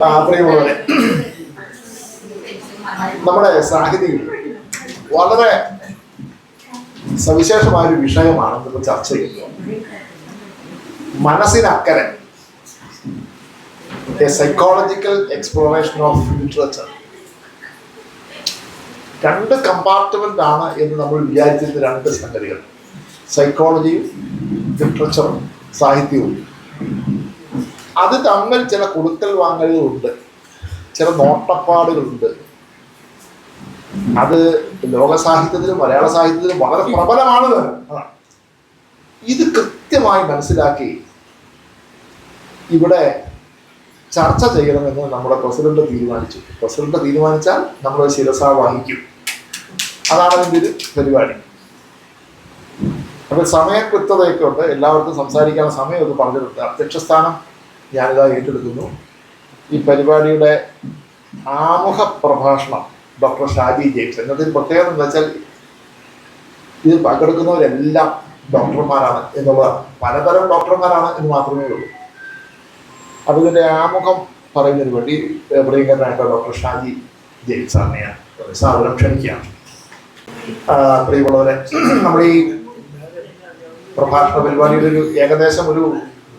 പ്രിയമുള്ളവരെ, നമ്മുടെ സാഹിത്യം വളരെ സവിശേഷമായൊരു വിഷയമാണ് നമ്മൾ ചർച്ച ചെയ്യുന്നത്. Manassinakkare, A psychological exploration of literature. രണ്ട് കമ്പാർട്ട്മെന്റ് ആണ് എന്ന് നമ്മൾ വിചാരിച്ചിരുന്ന രണ്ട് സംഗതികൾ, സൈക്കോളജിയും ലിറ്ററേച്ചറും സാഹിത്യവും. അത് തമ്മിൽ ചില കൊടുക്കൽ വാങ്ങലുകളുണ്ട്, ചില നോട്ടപ്പാടുകളുണ്ട്. അത് ലോക സാഹിത്യത്തിലും മലയാള സാഹിത്യത്തിലും വളരെ പ്രബലമാണ്. ഇത് കൃത്യമായി മനസ്സിലാക്കി ഇവിടെ ചർച്ച ചെയ്യണമെന്ന് നമ്മുടെ പ്രസിഡന്റ് തീരുമാനിച്ചു. പ്രസിഡന്റ് തീരുമാനിച്ചാൽ നമ്മൾ ശിരസ വഹിക്കും. അതാണ് അതിൻ്റെ ഒരു പരിപാടി. അപ്പോൾ സമയകൃത്യതയൊക്കെ ഉണ്ട്, എല്ലാവർക്കും സംസാരിക്കാനുള്ള സമയം ഒന്ന് പറഞ്ഞിട്ടുണ്ട്. അധ്യക്ഷസ്ഥാനം ഞാനിതാ ഏറ്റെടുക്കുന്നു. ഈ പരിപാടിയുടെ ആമുഖ പ്രഭാഷണം ഡോക്ടർ ഷാജി ജെയിംസ്. എന്നതിന് പ്രത്യേകത എന്ന് വെച്ചാൽ ഇത് പങ്കെടുക്കുന്നവരെല്ലാം ഡോക്ടർമാരാണ് എന്നുള്ളതാണ്. പലതരം ഡോക്ടർമാരാണ് എന്ന് മാത്രമേ ഉള്ളൂ. അപ്പോൾ ഇതിൻ്റെ ആമുഖം പറയുന്നതിന് വേണ്ടി പ്രിയങ്കരനായിട്ടുള്ള ഡോക്ടർ ഷാജി ജെയിംസ് ആണ് ഞാൻ സാദരം ക്ഷണിക്കുകയാണ്. പ്രിയമുള്ളവരെ, നമ്മൾ ഈ പ്രഭാഷണ പരിപാടിയുടെ ഏകദേശം ഒരു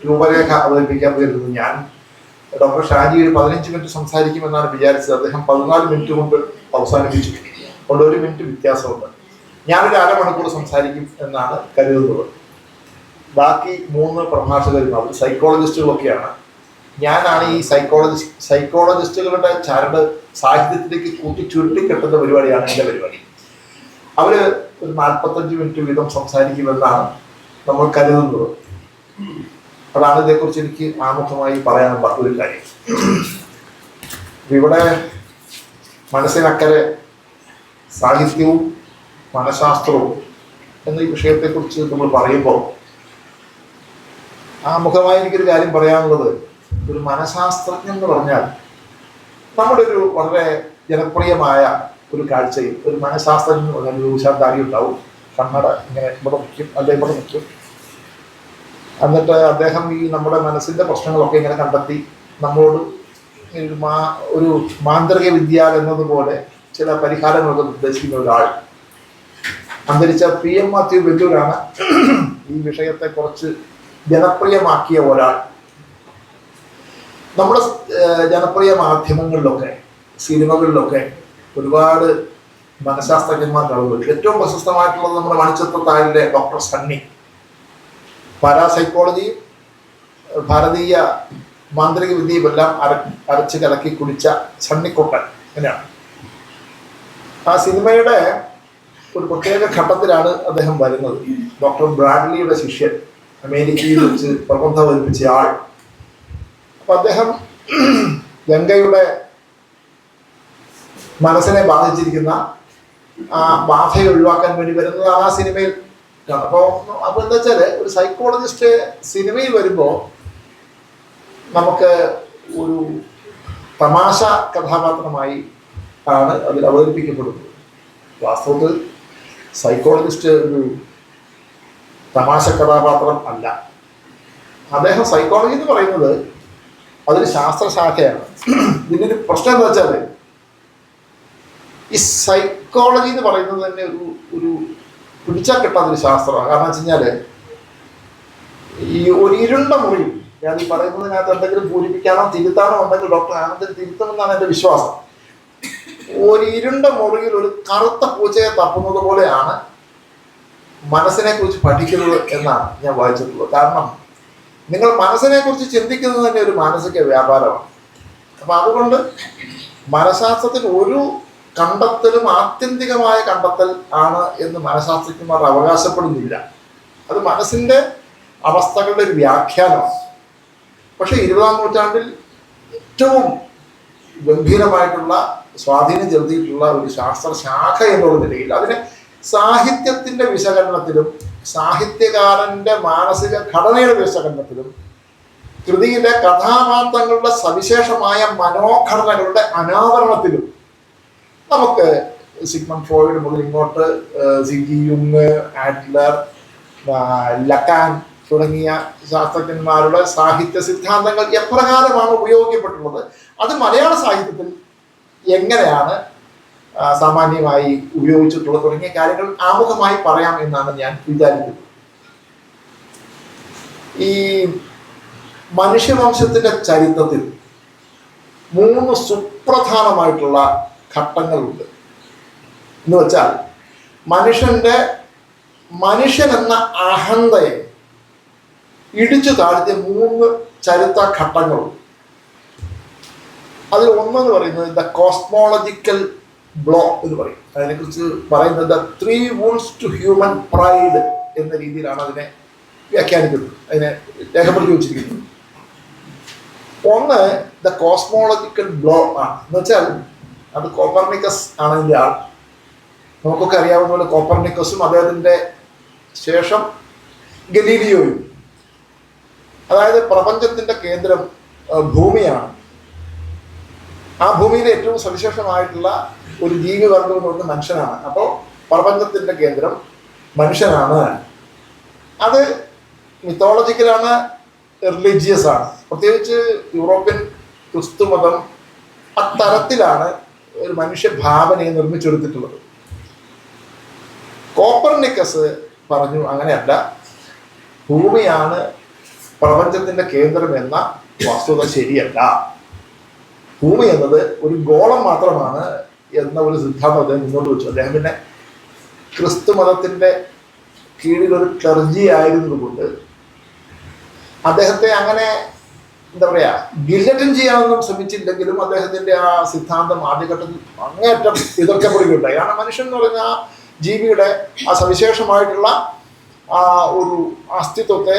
രൂപരേഖ അവതരിപ്പിക്കാൻ പോയിരുന്നു. ഞാൻ ഡോക്ടർ ഷാജി ഒരു 15 മിനിറ്റ് സംസാരിക്കുമെന്നാണ് വിചാരിച്ചത്. അദ്ദേഹം 14 മിനിറ്റ് കൊണ്ട് അവസാനിപ്പിച്ചു. അതുകൊണ്ട് 1 മിനിറ്റ് വ്യത്യാസമുണ്ട്. ഞാനൊരു അരമണിക്കൂർ സംസാരിക്കും എന്നാണ് കരുതുന്നത്. ബാക്കി 3 പ്രഭാഷകരും അവർ സൈക്കോളജിസ്റ്റുകളൊക്കെയാണ്. ഞാനാണ് ഈ സൈക്കോളജിസ്റ്റുകളുടെ ചരട് സാഹിത്യത്തിലേക്ക് കൂട്ടി ചുരുട്ടിക്കെട്ടുന്ന പരിപാടിയാണ് എൻ്റെ പരിപാടി. അവർ ഒരു 45 മിനിറ്റ് വീതം സംസാരിക്കുമെന്നാണ് നമ്മൾ കരുതുന്നത്. അതാണ് ഇതേക്കുറിച്ച് എനിക്ക് ആമുഖമായി പറയാനുള്ള ഒരു കാര്യം. ഇവിടെ മനസ്സിനക്കരെ സാഹിത്യവും മനഃശാസ്ത്രവും എന്ന ഈ വിഷയത്തെക്കുറിച്ച് നമ്മൾ പറയുമ്പോൾ ആമുഖമായി എനിക്കൊരു കാര്യം പറയാനുള്ളത്, ഒരു മനഃശാസ്ത്രജ്ഞൻ എന്ന് പറഞ്ഞാൽ നമ്മുടെ ഒരു വളരെ ജനപ്രിയമായ ഒരു കാഴ്ചയിൽ ഒരു മനഃശാസ്ത്രജ്ഞൻ എന്ന് പറഞ്ഞാൽ ഒരു ഉഷാദാരി ഉണ്ടാവും, കണ്ണട ഇങ്ങനെ ഇവിടെ നിൽക്കും, അല്ലെ ഇവിടെ നിൽക്കും. എന്നിട്ട് അദ്ദേഹം ഈ നമ്മുടെ മനസ്സിൻ്റെ പ്രശ്നങ്ങളൊക്കെ ഇങ്ങനെ കണ്ടെത്തി നമ്മളോട് ഒരു മാന്ത്രിക വിദ്യ എന്നതുപോലെ ചില പരിഹാരങ്ങളൊക്കെ നിർദ്ദേശിക്കുന്ന ഒരാൾ. അന്തരിച്ച PM മാത്യു വെല്ലൂരാണ് ഈ വിഷയത്തെ കുറച്ച് ജനപ്രിയമാക്കിയ ഒരാൾ. നമ്മുടെ ജനപ്രിയ മാധ്യമങ്ങളിലൊക്കെ സിനിമകളിലൊക്കെ ഒരുപാട് മനഃശാസ്ത്രജ്ഞന്മാർ കാണുന്നുണ്ട്. ഏറ്റവും പ്രശസ്തമായിട്ടുള്ളത് നമ്മുടെ മണിച്ചിത്രത്താഴിലെ ഡോക്ടർ സണ്ണി. പാരാസൈക്കോളജിയും ഭാരതീയ മാന്ത്രിക വിദ്യയും എല്ലാം അരച്ച് കലക്കി കുടിച്ച സണ്ണിക്കുട്ടൻ അങ്ങനെയാണ്. ആ സിനിമയുടെ ഒരു പ്രത്യേക ഘട്ടത്തിലാണ് അദ്ദേഹം വരുന്നത്. ഡോക്ടർ ബ്രാഡ്ലിയുടെ ശിഷ്യൻ, അമേരിക്കയിൽ വെച്ച് പ്രബന്ധം അവതരിപ്പിച്ച ആൾ. അപ്പൊ അദ്ദേഹം ഗംഗയുടെ മനസ്സിനെ ബാധിച്ചിരിക്കുന്ന ആ ബാധയെ ഒഴിവാക്കാൻ വേണ്ടി വരുന്നതാണ് ആ സിനിമയിൽ. അപ്പോൾ എന്താ വെച്ചാല് ഒരു സൈക്കോളജിസ്റ്റ് സിനിമയിൽ വരുമ്പോൾ നമുക്ക് ഒരു തമാശ കഥാപാത്രമായി ആണ് അതിൽ അവതരിപ്പിക്കപ്പെടുന്നത്. വാസ്തവത്തിൽ സൈക്കോളജിസ്റ്റ് ഒരു തമാശ കഥാപാത്രം അല്ല. അദ്ദേഹം സൈക്കോളജി എന്ന് പറയുന്നത് അതൊരു ശാസ്ത്രശാഖയാണ്. ഇതിൻ്റെ ഒരു പ്രശ്നം എന്താ വെച്ചാൽ ഈ സൈക്കോളജി എന്ന് പറയുന്നത് തന്നെ ഒരു പിടിച്ചാൽ കിട്ടാത്തൊരു ശാസ്ത്രമാണ്. കാരണം വെച്ച് കഴിഞ്ഞാൽ ഈ ഒരു ഇരുണ്ട മുറിയിൽ, ഞാൻ ഈ പറയുന്നതിനകത്ത് എന്തെങ്കിലും പൂരിപ്പിക്കാനോ തിരുത്താനോ ഉണ്ടെങ്കിൽ ഡോക്ടർ ആനന്ദൻ തിരുത്തുമെന്നാണ് എൻ്റെ വിശ്വാസം. ഒരു ഇരുണ്ട മുറിയിൽ ഒരു കറുത്ത പൂച്ചയെ തപ്പുന്നത് പോലെയാണ് മനസ്സിനെ കുറിച്ച് പഠിക്കുന്നത് എന്നാണ് ഞാൻ വായിച്ചിട്ടുള്ളത്. കാരണം നിങ്ങൾ മനസ്സിനെ കുറിച്ച് ചിന്തിക്കുന്നത് തന്നെ ഒരു മാനസിക വ്യാപാരമാണ്. അപ്പം അതുകൊണ്ട് മനഃശാസ്ത്രത്തിൽ ഒരു കണ്ടെത്തലും ആത്യന്തികമായ കണ്ടെത്തൽ ആണ് എന്ന് മനഃശാസ്ത്രജ്ഞന്മാർ അവകാശപ്പെടുന്നില്ല. അത് മനസ്സിൻ്റെ അവസ്ഥകളുടെ ഒരു വ്യാഖ്യാനമാണ്. പക്ഷെ 20-ാം നൂറ്റാണ്ടിൽ ഏറ്റവും ഗംഭീരമായിട്ടുള്ള സ്വാധീനം ചെലുത്തിയിട്ടുള്ള ഒരു ശാസ്ത്രശാഖ എന്നുള്ള നിലയിൽ അതിനെ സാഹിത്യത്തിൻ്റെ വിശകലനത്തിലും സാഹിത്യകാരൻ്റെ മാനസിക ഘടനയുടെ വിശകലനത്തിലും കൃതിയിലെ കഥാപാത്രങ്ങളുടെ സവിശേഷമായ മനോഘടനകളുടെ അനാവരണത്തിലും നമുക്ക് സിഗ്മണ്ട് ഫ്രോയിഡ് മുതൽ ഇങ്ങോട്ട് സിഗി യുങ്, ആഡ്ലർ, ലക്കാൻ, തുടങ്ങിയ ശാസ്ത്രജ്ഞന്മാരുടെ സാഹിത്യ സിദ്ധാന്തങ്ങൾ എപ്രകാരമാണ് ഉപയോഗിക്കപ്പെട്ടുള്ളത്, അത് മലയാള സാഹിത്യത്തിൽ എങ്ങനെയാണ് സാമാന്യമായി ഉപയോഗിച്ചിട്ടുള്ളത് തുടങ്ങിയ കാര്യങ്ങൾ ആമുഖമായി പറയാം എന്നാണ് ഞാൻ വിചാരിക്കുന്നത്. ഈ മനുഷ്യവംശത്തിന്റെ ചരിത്രത്തിൽ 3 സുപ്രധാനമായിട്ടുള്ള ഘട്ടങ്ങളുണ്ട്. എന്ന് വെച്ചാൽ മനുഷ്യൻ എന്ന അഹന്തയെ ഇടിച്ചു താഴ്ത്തിയ 3 ചരിത്ര ഘട്ടങ്ങളുണ്ട്. അതിൽ ഒന്നെന്ന് പറയുന്നത് ദ കോസ്മോളജിക്കൽ ബ്ലോ എന്ന് പറയും. അതിനെക്കുറിച്ച് പറയുന്നത് the 3 wounds to human pride എന്ന രീതിയിലാണ് അതിനെ വ്യാഖ്യാനിക്കുന്നത്, അതിനെ രേഖപ്പെടുത്തി വെച്ചിരിക്കുന്നത്. ഒന്ന് ദ കോസ്മോളജിക്കൽ ബ്ലോ ആണ്. എന്ന് വെച്ചാൽ അത് കോപ്പർനിക്കസ് ആണ് ഇതിൻ്റെ ആൾ. നമുക്കൊക്കെ അറിയാവുന്ന പോലെ കോപ്പർനിക്കസും അദ്ദേഹത്തിൻ്റെ ശേഷം ഗലീലിയോയും. അതായത് പ്രപഞ്ചത്തിൻ്റെ കേന്ദ്രം ഭൂമിയാണ്. ആ ഭൂമിയിലെ ഏറ്റവും സവിശേഷമായിട്ടുള്ള ഒരു ജീവിവർഗം എന്ന് പറയുന്നത് മനുഷ്യനാണ്. അപ്പോൾ പ്രപഞ്ചത്തിൻ്റെ കേന്ദ്രം മനുഷ്യനാണ്. അത് മിത്തോളജിക്കലാണ്, റിലീജിയസ് ആണ്. പ്രത്യേകിച്ച് യൂറോപ്യൻ ക്രിസ്തുമതം അത്തരത്തിലാണ് ഒരു മനുഷ്യഭാവനയെ നിർമ്മിച്ചെടുത്തിട്ടുള്ളത്. കോപ്പർനിക്കസ് പറഞ്ഞു അങ്ങനെയല്ല, ഭൂമിയാണ് പ്രപഞ്ചത്തിന്റെ കേന്ദ്രം എന്ന വസ്തുത ശരിയല്ല, ഭൂമി എന്നത് ഒരു ഗോളം മാത്രമാണ് എന്ന ഒരു സിദ്ധാന്തം അദ്ദേഹം മുന്നോട്ട് വെച്ചു. അദ്ദേഹം പിന്നെ ക്രിസ്തുമതത്തിന്റെ കീഴിൽ ഒരു ക്ലർജി ആയിരുന്നതുകൊണ്ട് അദ്ദേഹത്തെ അങ്ങനെ എന്താ പറയാ ഗില്ലറ്റൻ ചെയ്യാനൊന്നും ശ്രമിച്ചില്ലെങ്കിലും അദ്ദേഹത്തിന്റെ ആ സിദ്ധാന്തം ആദ്യഘട്ടത്തിൽ അങ്ങേയറ്റം എതിർക്കപ്പെടുകയുണ്ടായി. കാരണം മനുഷ്യൻ എന്ന് പറയുന്ന ആ ജീവിയുടെ ആ സവിശേഷമായിട്ടുള്ള ആ ഒരു അസ്തിത്വത്തെ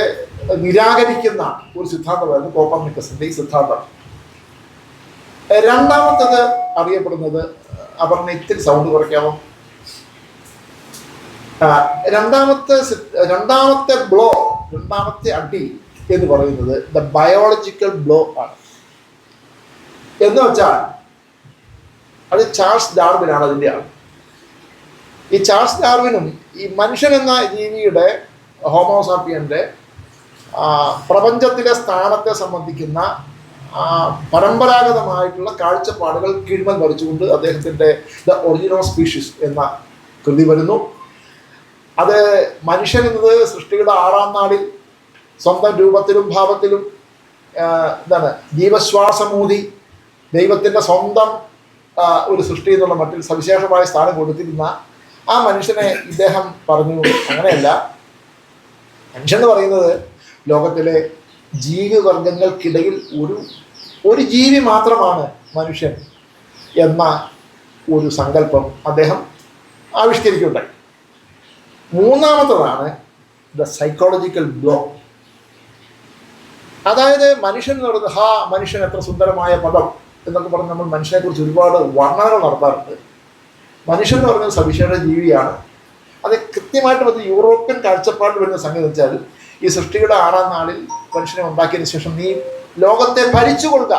നിരാകരിക്കുന്ന ഒരു സിദ്ധാന്തമായിരുന്നു കോപ്പർനിക്കസിന്റെ ഈ സിദ്ധാന്തം. രണ്ടാമത്തത് അറിയപ്പെടുന്നത്, അപർണ ഇത്തിരി സൗണ്ട് കുറയ്ക്കാമോ? രണ്ടാമത്തെ ബ്ലോ, രണ്ടാമത്തെ അടി എന്ന് പറയുന്നത് ദ ബയോളജിക്കൽ ബ്ലോ ആണ്. എന്ന് വെച്ചാൽ അത് ചാൾസ് ഡാർവിനാണ് അതിൻ്റെ ആൾ. ഈ ചാൾസ് ഡാർവിനും ഈ മനുഷ്യൻ എന്ന ജീവിയുടെ, ഹോമോസാപ്പിയന്റെ പ്രപഞ്ചത്തിലെ സ്ഥാനത്തെ സംബന്ധിക്കുന്ന പരമ്പരാഗതമായിട്ടുള്ള കാഴ്ചപ്പാടുകൾ കീഴ്മൽ വരച്ചുകൊണ്ട് അദ്ദേഹത്തിൻ്റെ ദ ഒറിജിൻ ഓഫ് സ്പീഷീസ് എന്ന കൃതി വരുന്നു. അത് മനുഷ്യൻ എന്നത് സൃഷ്ടിയുടെ 6ാം നാളിൽ സ്വന്തം രൂപത്തിലും ഭാവത്തിലും ജീവശ്വാസമൂതി ദൈവത്തിൻ്റെ സ്വന്തം ഒരു സൃഷ്ടി എന്നുള്ള മട്ടിൽ സവിശേഷമായ സ്ഥാനം കൊടുത്തിരുന്ന ആ മനുഷ്യനെ ഇദ്ദേഹം പറഞ്ഞു അങ്ങനെയല്ല, മനുഷ്യൻ എന്ന് പറയുന്നത് ലോകത്തിലെ ജീവിവർഗങ്ങൾക്കിടയിൽ ഒരു ജീവി മാത്രമാണ് മനുഷ്യൻ എന്ന ഒരു സങ്കല്പം അദ്ദേഹം ആവിഷ്കരിക്കുകയുണ്ടായി. മൂന്നാമത്തതാണ് ദ സൈക്കോളജിക്കൽ ബ്ലോ. അതായത് മനുഷ്യൻ എന്ന് പറയുന്നത് മനുഷ്യൻ എത്ര സുന്ദരമായ പദം എന്നൊക്കെ പറഞ്ഞ് നമ്മൾ മനുഷ്യനെക്കുറിച്ച് ഒരുപാട് വർണ്ണനകൾ നടത്താറുണ്ട്. മനുഷ്യൻ എന്ന് പറയുന്നത് സവിശേഷ ജീവിയാണ്. അത് കൃത്യമായിട്ട് അത് യൂറോപ്യൻ കാഴ്ചപ്പാട് വരുന്ന സംഗതി വെച്ചാൽ ഈ സൃഷ്ടിയുടെ 6ാം നാളിൽ മനുഷ്യനെ ഉണ്ടാക്കിയതിന് ശേഷം നീ ലോകത്തെ ഭരിച്ചുകൊള്ളുക,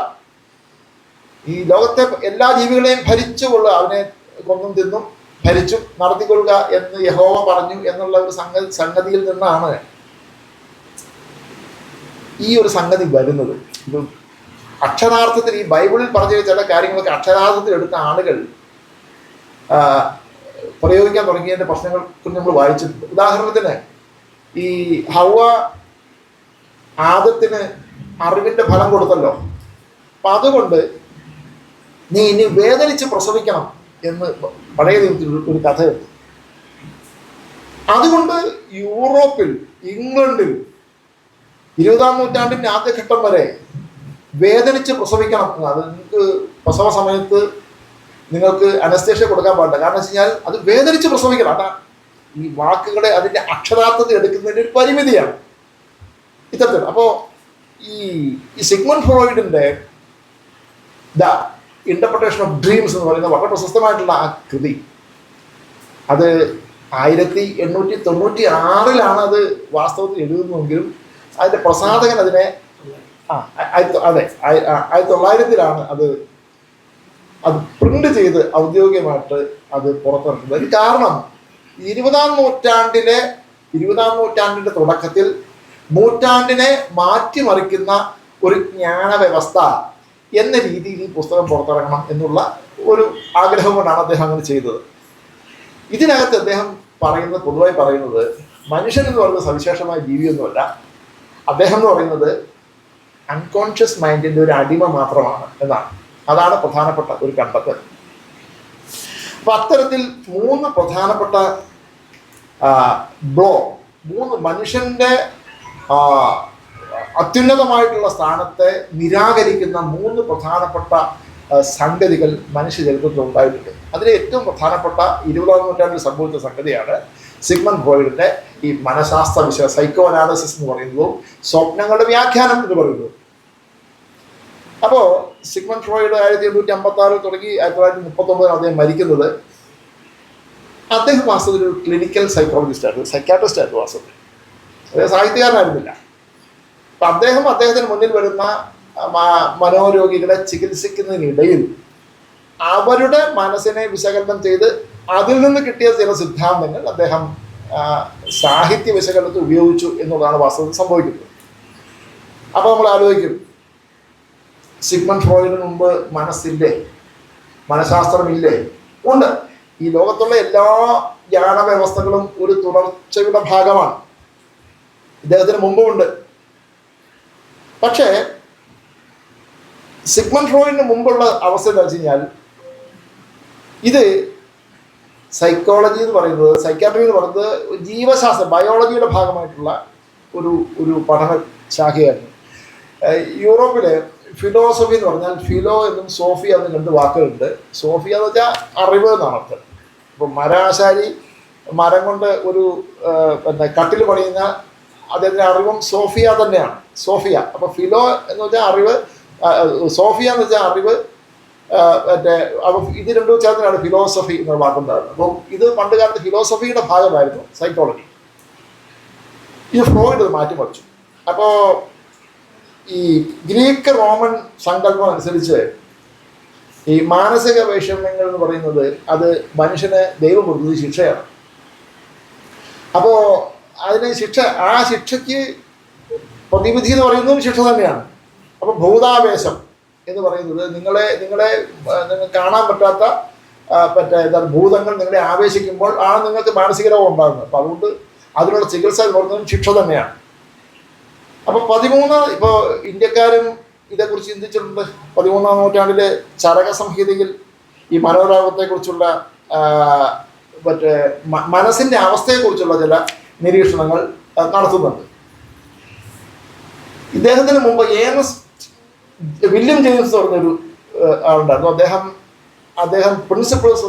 ഈ ലോകത്തെ എല്ലാ ജീവികളെയും ഭരിച്ചുകൊള്ളുക, അവനെ കൊന്നും തിന്നും ഭരിച്ചും നടത്തിക്കൊള്ളുക എന്ന് യഹോവ പറഞ്ഞു എന്നുള്ള ഒരു സംഗതിയിൽ നിന്നാണ് ഈ ഒരു സംഗതി വരുന്നത്. ഇത് അക്ഷരാർത്ഥത്തിൽ ഈ ബൈബിളിൽ പറഞ്ഞ ചില കാര്യങ്ങളൊക്കെ അക്ഷരാർത്ഥത്തിൽ എടുത്ത ആളുകൾ പ്രയോഗിക്കാൻ തുടങ്ങിയതിൻ്റെ പ്രശ്നങ്ങൾ നമ്മൾ വായിച്ചിട്ടുണ്ട്. ഉദാഹരണത്തിന് ഈ ഹവ്വ ആദത്തിന് അറിവിൻ്റെ ഫലം കൊടുത്തല്ലോ, അപ്പം അതുകൊണ്ട് നീ ഇനി വേദനിച്ച് പ്രസവിക്കണം എന്ന് പഴയ നിയമത്തിൽ ഒരു കഥയുണ്ട്. അതുകൊണ്ട് യൂറോപ്പിൽ, ഇംഗ്ലണ്ടിൽ 20ാം നൂറ്റാണ്ടിൻ്റെ ആദ്യഘട്ടം വരെ വേദനിച്ച് പ്രസവിക്കണം. അത് നിങ്ങൾക്ക് പ്രസവ സമയത്ത് നിങ്ങൾക്ക് അനസ്തേഷ്യ കൊടുക്കാൻ പാടില്ല. കാരണം വെച്ച് കഴിഞ്ഞാൽ അത് വേദനിച്ച് പ്രസവിക്കണം. അതാ ഈ വാക്കുകളെ അതിൻ്റെ അക്ഷരാർത്ഥത്തിൽ എടുക്കുന്നതിൻ്റെ ഒരു പരിമിതിയാണ് ഇത്തരത്തിൽ. അപ്പോൾ ഈ സിഗ്മണ്ട് ഫ്രോയിഡിൻ്റെ ദ ഇന്റർപ്രിട്ടേഷൻ ഓഫ് ഡ്രീംസ് എന്ന് പറയുന്ന വളരെ പ്രശസ്തമായിട്ടുള്ള ആ കൃതി, അത് 1896 അത് വാസ്തവത്തിൽ എഴുതുന്നെങ്കിലും അതിൻ്റെ പ്രസാധകൻ അതിനെ 1900 അത് പ്രിന്റ് ചെയ്ത് ഔദ്യോഗികമായിട്ട് അത് പുറത്തിറക്കുന്നത്. അതിന് കാരണം 20ാം നൂറ്റാണ്ടിൻ്റെ തുടക്കത്തിൽ നൂറ്റാണ്ടിനെ മാറ്റിമറിക്കുന്ന ഒരു ജ്ഞാന വ്യവസ്ഥ എന്ന രീതിയിൽ ഈ പുസ്തകം പുറത്തിറങ്ങണം എന്നുള്ള ഒരു ആഗ്രഹം കൊണ്ടാണ് അദ്ദേഹം അങ്ങനെ ചെയ്തത്. ഇതിനകത്ത് അദ്ദേഹം പൊതുവായി പറയുന്നത് മനുഷ്യൻ എന്ന് പറയുന്നത് സവിശേഷമായ ജീവിയൊന്നുമല്ല. അദ്ദേഹം എന്ന് പറയുന്നത് അൺകോൺഷ്യസ് മൈൻഡിന്റെ ഒരു അടിമ മാത്രമാണ് എന്നാണ്. അതാണ് പ്രധാനപ്പെട്ട ഒരു കണ്ടെത്തൽ. അപ്പൊ അത്തരത്തിൽ 3 പ്രധാനപ്പെട്ട മനുഷ്യന്റെ അത്യുന്നതമായിട്ടുള്ള സ്ഥാനത്തെ നിരാകരിക്കുന്ന 3 പ്രധാനപ്പെട്ട സംഗതികൾ മനുഷ്യ ചരിത്രത്തിൽ ഉണ്ടായിട്ടുണ്ട്. അതിൽ ഏറ്റവും പ്രധാനപ്പെട്ട 20-ാം നൂറ്റാണ്ടിൽ സംഭവിച്ച സംഗതിയാണ് സിഗ്മണ്ട് ഫ്രോയിഡിന്റെ ഈ മനഃശാസ്ത്ര വിഷയ സൈക്കോ അനാലിസിസ് എന്ന് പറയുന്നതും സ്വപ്നങ്ങളുടെ വ്യാഖ്യാനം എന്ന് പറയുന്നതും. അപ്പോ സിഗ്മണ്ട് ഫ്രോയിഡ് 1856 തുടങ്ങി 1939 അദ്ദേഹം മരിക്കുന്നത്. അദ്ദേഹം വാസ്തവത്തിൽ ഒരു ക്ലിനിക്കൽ സൈക്കോളജിസ്റ്റ് ആയിരുന്നു, സൈക്കാട്രിസ്റ്റ് ആയിരുന്നു വാസ്തവത്തിൽ. അദ്ദേഹം സാഹിത്യകാരനായിരുന്നില്ല. അപ്പൊ അദ്ദേഹത്തിന് മുന്നിൽ വരുന്ന മനോരോഗികളെ ചികിത്സിക്കുന്നതിനിടയിൽ അവരുടെ മനസ്സിനെ വിശകലനം ചെയ്ത് അതിൽ നിന്ന് കിട്ടിയ ചില സിദ്ധാന്തങ്ങൾ അദ്ദേഹം സാഹിത്യ വിശകലനത്തിൽ ഉപയോഗിച്ചു എന്നുള്ളതാണ് വാസ്തവത്തിൽ സംഭവിക്കുന്നത്. അപ്പൊ നമ്മൾ ആലോചിക്കും, സിഗ്മണ്ട് ഫ്രോയിഡിന് മുമ്പ് മനസ്സില്ലേ? മനഃശാസ്ത്രമില്ലേ? ഉണ്ട്. ഈ ലോകത്തുള്ള എല്ലാ ജ്ഞാന വ്യവസ്ഥകളും ഒരു തുടർച്ചയുടെ ഭാഗമാണ്. ഇദ്ദേഹത്തിന് മുമ്പുമുണ്ട്. പക്ഷേ സിഗ്മണ്ട് ഫ്രോയിഡിന് മുമ്പുള്ള അവസ്ഥ എന്ന് വെച്ച് കഴിഞ്ഞാൽ, ഇത് സൈക്കോളജി എന്ന് പറയുന്നത്, സൈക്കാട്രി എന്ന് പറയുന്നത് ജീവശാസ്ത്രം, ബയോളജിയുടെ ഭാഗമായിട്ടുള്ള ഒരു പഠന ശാഖയായിരുന്നു. യൂറോപ്പിലെ ഫിലോസഫി എന്ന് പറഞ്ഞാൽ ഫിലോ എന്നും സോഫി എന്നും 2 വാക്കുകളുണ്ട്. സോഫി എന്ന് വെച്ചാൽ അറിവ് എന്നാണ് അർത്ഥം. ഇപ്പം മരാശാരി മരം കൊണ്ട് ഒരു കട്ടിൽ പണിയുന്ന അദ്ദേഹത്തിൻ്റെ അറിവും സോഫിയ തന്നെയാണ്. സോഫിയ. അപ്പൊ ഫിലോ എന്ന് വെച്ചാൽ അറിവ്, സോഫിയ എന്ന് വെച്ചാൽ അറിവ്. അപ്പൊ ഇത് 2 ചേർന്നാണ് ഫിലോസഫി എന്ന വാക്കുണ്ടായിരുന്നത്. അപ്പം ഇത് പണ്ട് കാലത്ത് ഫിലോസഫിയുടെ ഭാഗമായിരുന്നു സൈക്കോളജി. ഇത് ഫ്രോയിഡ് മാറ്റിമറിച്ചു. അപ്പോ ഈ ഗ്രീക്ക് റോമൻ സങ്കല്പം അനുസരിച്ച് ഈ മാനസിക വൈഷമ്യങ്ങൾ എന്ന് പറയുന്നത് അത് മനുഷ്യന് ദൈവം കൊടുത്തത് ശിക്ഷയാണ്. അപ്പോ അതിന് ആ ശിക്ഷയ്ക്ക് പ്രതിവിധി എന്ന് പറയുന്നതും ശിക്ഷ തന്നെയാണ്. അപ്പൊ ഭൂതാവേശം എന്ന് പറയുന്നത് നിങ്ങളെ കാണാൻ പറ്റാത്ത ഭൂതങ്ങൾ നിങ്ങളെ ആവേശിക്കുമ്പോൾ ആണ് നിങ്ങൾക്ക് മാനസിക രോഗം ഉണ്ടാകുന്നത്. അപ്പൊ അതുകൊണ്ട് അതിനുള്ള ചികിത്സ എന്ന് പറയുന്നതും ശിക്ഷ തന്നെയാണ്. അപ്പൊ ഇപ്പോ ഇന്ത്യക്കാരും ഇതേക്കുറിച്ച് ചിന്തിച്ചിട്ടുണ്ട്. 13-ാം നൂറ്റാണ്ടിലെ ചരക സംഹിതയിൽ ഈ മനോരോഗത്തെക്കുറിച്ചുള്ള മനസ്സിന്റെ അവസ്ഥയെക്കുറിച്ചുള്ള ചില നിരീക്ഷണങ്ങൾ നടത്തുന്നുണ്ട്. ഇദ്ദേഹത്തിന് മുമ്പ് വില്യം ജെയിംസ് പറഞ്ഞൊരു ആളുണ്ടായിരുന്നു. അദ്ദേഹം പ്രിൻസിപ്പിൾസ്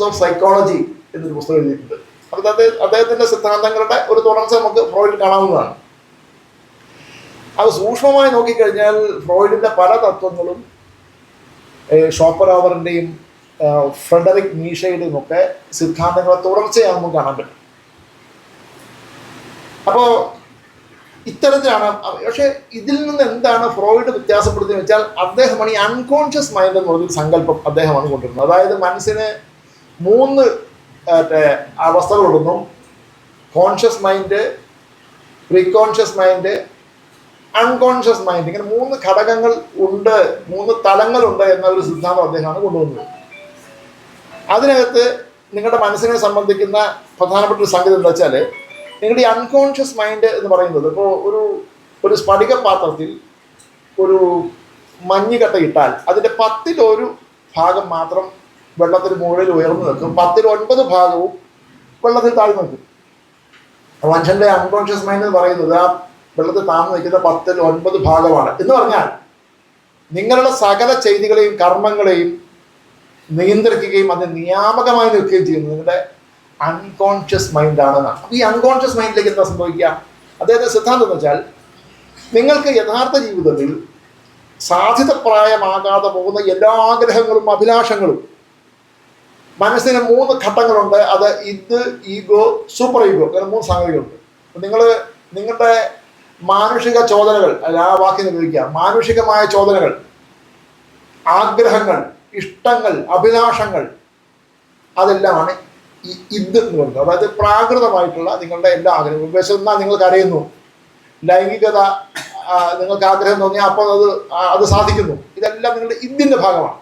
ഓഫ് സൈക്കോളജി എന്നൊരു പുസ്തകം എഴുതിയിട്ടുണ്ട്. അപ്പൊ അദ്ദേഹത്തിന്റെ സിദ്ധാന്തങ്ങളുടെ ഒരു തുടർച്ച നമുക്ക് ഫ്രോയിഡിൽ കാണാവുന്നതാണ്. അത് സൂക്ഷ്മമായി നോക്കിക്കഴിഞ്ഞാൽ ഫ്രോയിഡിന്റെ പല തത്വങ്ങളും ഷോപ്പൻഹൗവറിന്റെയും ഫ്രെഡറിക് നീഷയുടെയും ഒക്കെ സിദ്ധാന്തങ്ങളെ തുടർച്ചയായി നമുക്ക് കാണാൻ പറ്റും. അപ്പോ ഇത്തരത്തിലാണ്. പക്ഷെ ഇതിൽ നിന്ന് എന്താണ് ഫ്രോയിഡ് വ്യത്യാസപ്പെടുത്തിയെന്ന് വെച്ചാൽ, അദ്ദേഹമാണ് ഈ അൺകോൺഷ്യസ് മൈൻഡ് എന്ന് പറഞ്ഞൊരു സങ്കല്പം അദ്ദേഹമാണ് കൊണ്ടുവരുന്നത്. അതായത് മനസ്സിന് 3 അവസ്ഥകളുണ്ടെന്നും, conscious mind, preconscious mind, unconscious mind, ഇങ്ങനെ 3 ഘടകങ്ങൾ ഉണ്ട്, 3 തലങ്ങളുണ്ട് എന്ന ഒരു സിദ്ധാന്തം അദ്ദേഹമാണ് കൊണ്ടുവന്നത്. അതിനകത്ത് നിങ്ങളുടെ മനസ്സിനെ സംബന്ധിക്കുന്ന പ്രധാനപ്പെട്ട ഒരു സംഗതി എന്താ വെച്ചാൽ, നിങ്ങളുടെ ഈ അൺകോൺഷ്യസ് മൈൻഡ് എന്ന് പറയുന്നത്, ഇപ്പോൾ ഒരു സ്ഫടിക പാത്രത്തിൽ ഒരു മഞ്ഞുകട്ട ഇട്ടാൽ അതിൻ്റെ 10-1 ഭാഗം മാത്രം വെള്ളത്തിന് മുകളിൽ ഉയർന്നു നിൽക്കും, 10-9 ഭാഗവും വെള്ളത്തിൽ താഴ്ന്നു നിൽക്കും. മനുഷ്യന്റെ അൺകോൺഷ്യസ് മൈൻഡ് എന്ന് പറയുന്നത് ആ വെള്ളത്തിൽ താഴ്ന്നു നിൽക്കുന്ന 10-9 ഭാഗമാണ്. എന്ന് പറഞ്ഞാൽ നിങ്ങളുടെ സകല ചെയ്തികളെയും കർമ്മങ്ങളെയും നിയന്ത്രിക്കുകയും അത് നിയാമകമായി നിൽക്കുകയും ചെയ്യുന്നത് നിങ്ങളുടെ അൺകോൺഷ്യസ് മൈൻഡ് ആണെന്നാണ്. അപ്പൊ ഈ അൺകോൺഷ്യസ് മൈൻഡിലേക്ക് എന്താ സംഭവിക്കുക? അദ്ദേഹത്തിന്റെ സിദ്ധാന്തം എന്ന് വെച്ചാൽ, നിങ്ങൾക്ക് യഥാർത്ഥ ജീവിതത്തിൽ സാധ്യതപ്രായമാകാതെ പോകുന്ന എല്ലാ ആഗ്രഹങ്ങളും അഭിലാഷങ്ങളും, മനസ്സിന് 3 ഘട്ടങ്ങളുണ്ട്. അത് ഇത്, ഈഗോ, സൂപ്പർ ഈഗോ, അങ്ങനെ 3 സംഗതികളുണ്ട്. നിങ്ങളുടെ മാനുഷിക ചോദനകൾ, ആ വാക്കിന് ഉപയോഗിക്കുക, മാനുഷികമായ ചോദനകൾ, ആഗ്രഹങ്ങൾ, ഇഷ്ടങ്ങൾ, അഭിലാഷങ്ങൾ, അതെല്ലാമാണ് ഈ ഇത് എന്ന് പറയുന്നത്. അതായത് പ്രാകൃതമായിട്ടുള്ള നിങ്ങളുടെ എല്ലാ ആഗ്രഹങ്ങളും. വിശന്നാൽ നിങ്ങൾ കരയുന്നു, ലൈംഗികത നിങ്ങൾക്ക് ആഗ്രഹം തോന്നിയാൽ അപ്പോൾ അത് സാധിക്കുന്നു. ഇതെല്ലാം നിങ്ങളുടെ ഇതിൻ്റെ ഭാഗമാണ്.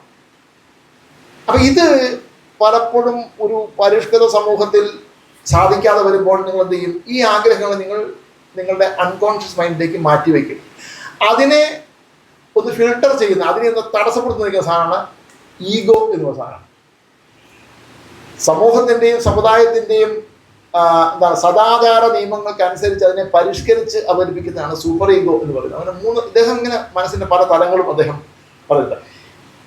അപ്പം ഇത് പലപ്പോഴും ഒരു പരിഷ്കൃത സമൂഹത്തിൽ സാധിക്കാതെ വരുമ്പോൾ നിങ്ങൾ എന്ത് ചെയ്യും? ഈ ആഗ്രഹങ്ങൾ നിങ്ങളുടെ അൺകോൺഷ്യസ് മൈൻഡിലേക്ക് മാറ്റിവെക്കും. അതിനെ ഒന്ന് ഫിൽട്ടർ ചെയ്യുന്ന, അതിനെ ഒന്ന് തടസ്സപ്പെടുത്തി നിൽക്കുന്ന സാധനമാണ് ഈഗോ എന്ന സാധനം. സമൂഹത്തിൻ്റെയും സമുദായത്തിൻ്റെയും എന്താണ് സദാചാര നിയമങ്ങൾക്കനുസരിച്ച് അതിനെ പരിഷ്കരിച്ച് അവതരിപ്പിക്കുന്നതാണ് സൂപ്പർ ഈഗോ എന്ന് പറയുന്നത്. അങ്ങനെ ഇദ്ദേഹം ഇങ്ങനെ മനസ്സിൻ്റെ പല തലങ്ങളും അദ്ദേഹം പറയുന്നത്.